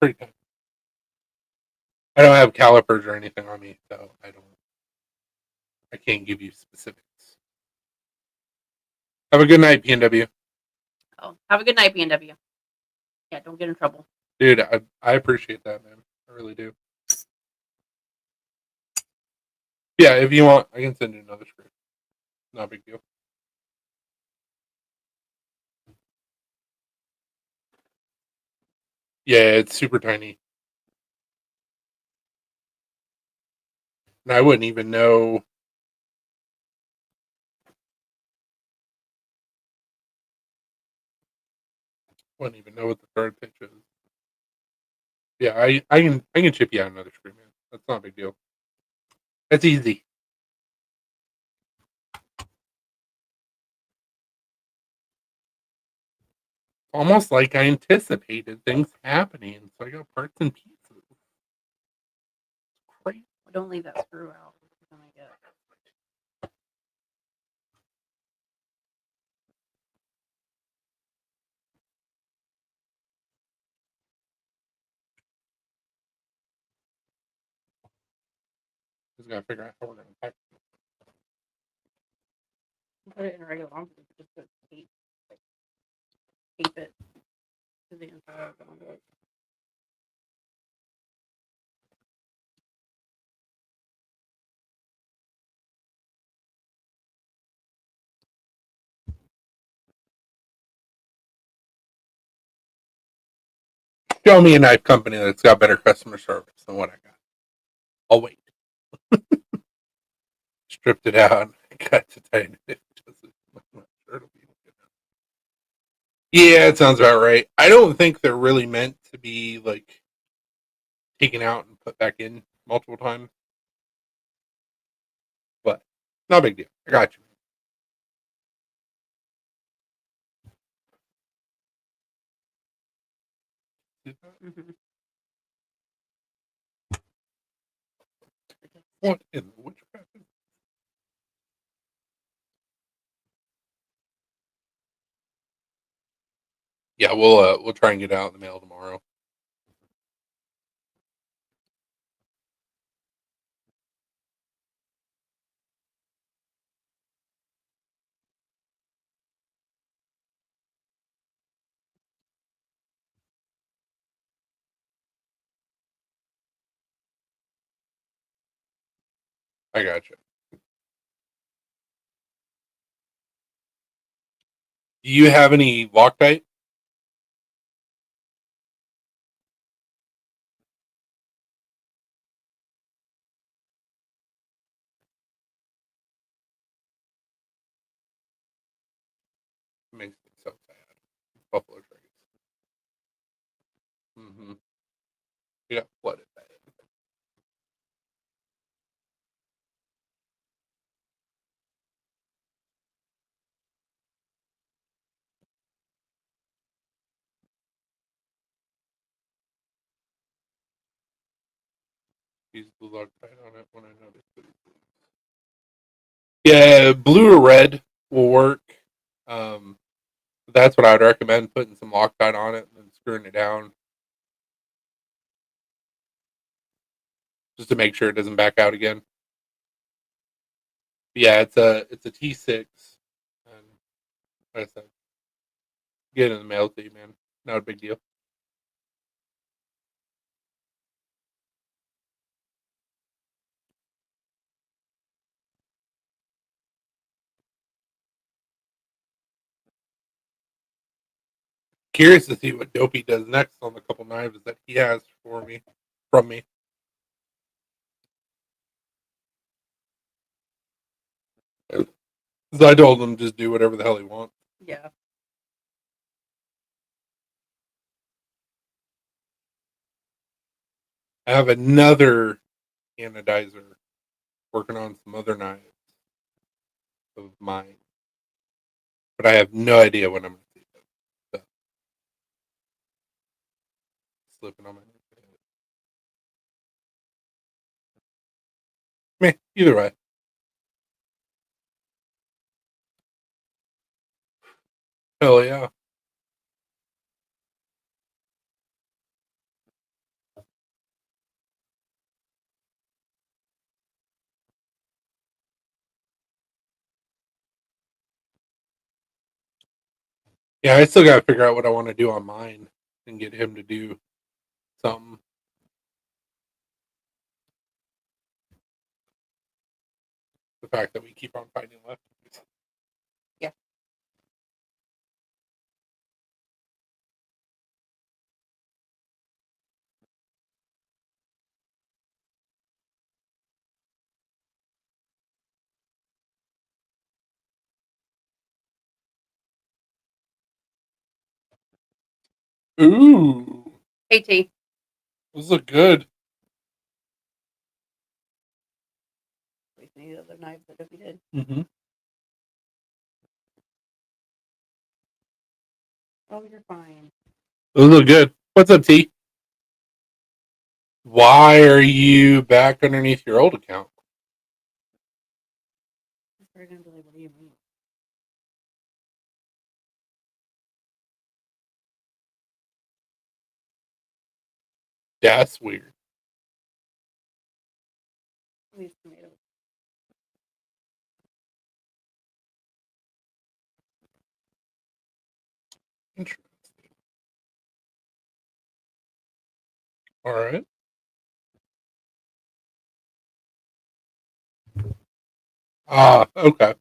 pretty good. I don't have calipers or anything on me, so I don't. I can't give you specifics. Have a good night, PNW. Oh, have a good night, BNW. Yeah, don't get in trouble. Dude, I appreciate that, man. I really do. Yeah, if you want, I can send you another screw. Not a big deal. Yeah, it's super tiny. And I wouldn't even know. Wouldn't even know what the third pitch is. Yeah, I can chip you out another screw, man. That's not a big deal. That's easy. Almost like I anticipated things happening, so I got parts and pieces. Great. Well, don't leave that screw out. You're gonna get. Just gotta figure out how we're gonna pack. Put it in drag it along, we could just put tape, like, tape it to the inside of the envelope. Show me a knife company that's got better customer service than what I got. I'll wait. Stripped it out. Got to tighten it. Yeah, it sounds about right. I don't think they're really meant to be like taken out and put back in multiple times, but not a big deal. I got you. Mm-hmm. What in the witchcraft? Yeah, we'll try and get it out in the mail tomorrow. I got you. Do you have any Loctite? It makes me so sad. Buffalo Trace. Mm-hmm. We got flooded. Use blue Loctite on it when I notice it. Yeah, blue or red will work. Um, that's what I would recommend, putting some Loctite on it and screwing it down just to make sure it doesn't back out again. Yeah, it's a T6, and like I said, get it in the mail to you, man. Not a big deal. Curious to see what Dopey does next on the couple knives that he has for me, from me. Because I told him just do whatever the hell he wants. Yeah. I have another anodizer working on some other knives of mine, but I have no idea when I'm going to see them. So, slipping on my neck. Meh, either way. Hell yeah. Yeah, I still got to figure out what I want to do on mine and get him to do something. The fact that we keep on finding left. Yeah. Ooh, Hey, T. those look good. Any other knives that we did? Mm-hmm. Oh, you're fine. Those look good. What's up, T? Why are you back underneath your old account? They're gonna be like, what do you mean? That's weird. These tomatoes. Interesting. All right. Okay.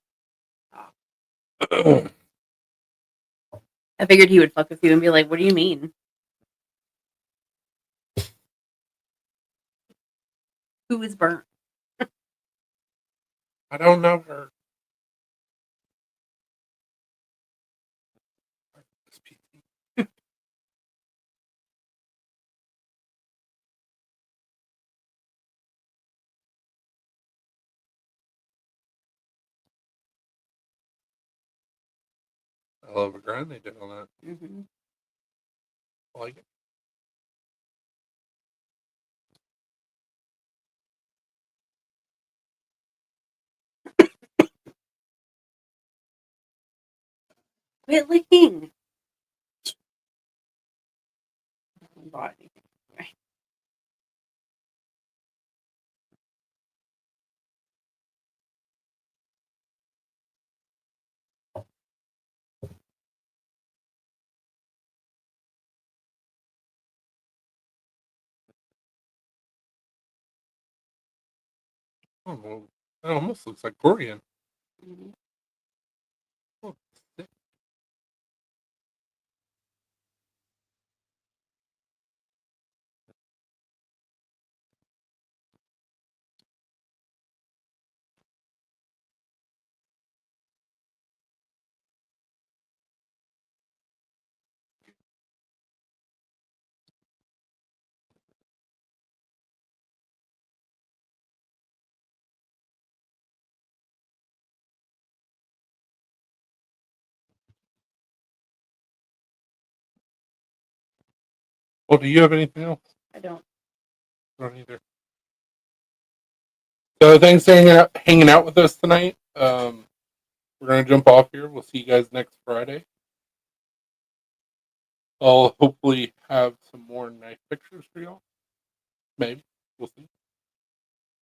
I figured he would fuck with you and be like, "What do you mean? Who is burnt?" I don't know her. I love a grind they did on that. Mm-hmm. I like it. Quit licking. Body. Oh, well, that almost looks like Corian. Mm-hmm. Oh, sick. Well, do you have anything else? I don't. I don't either. So thanks for hanging out with us tonight. We're gonna jump off here. We'll see you guys next Friday. I'll hopefully have some more nice pictures for y'all. Maybe we'll see.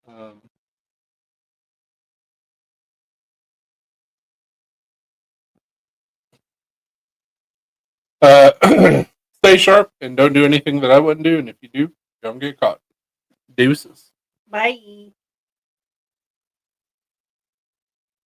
Um, stay sharp and don't do anything that I wouldn't do. And if you do, don't get caught. Deuces. Bye.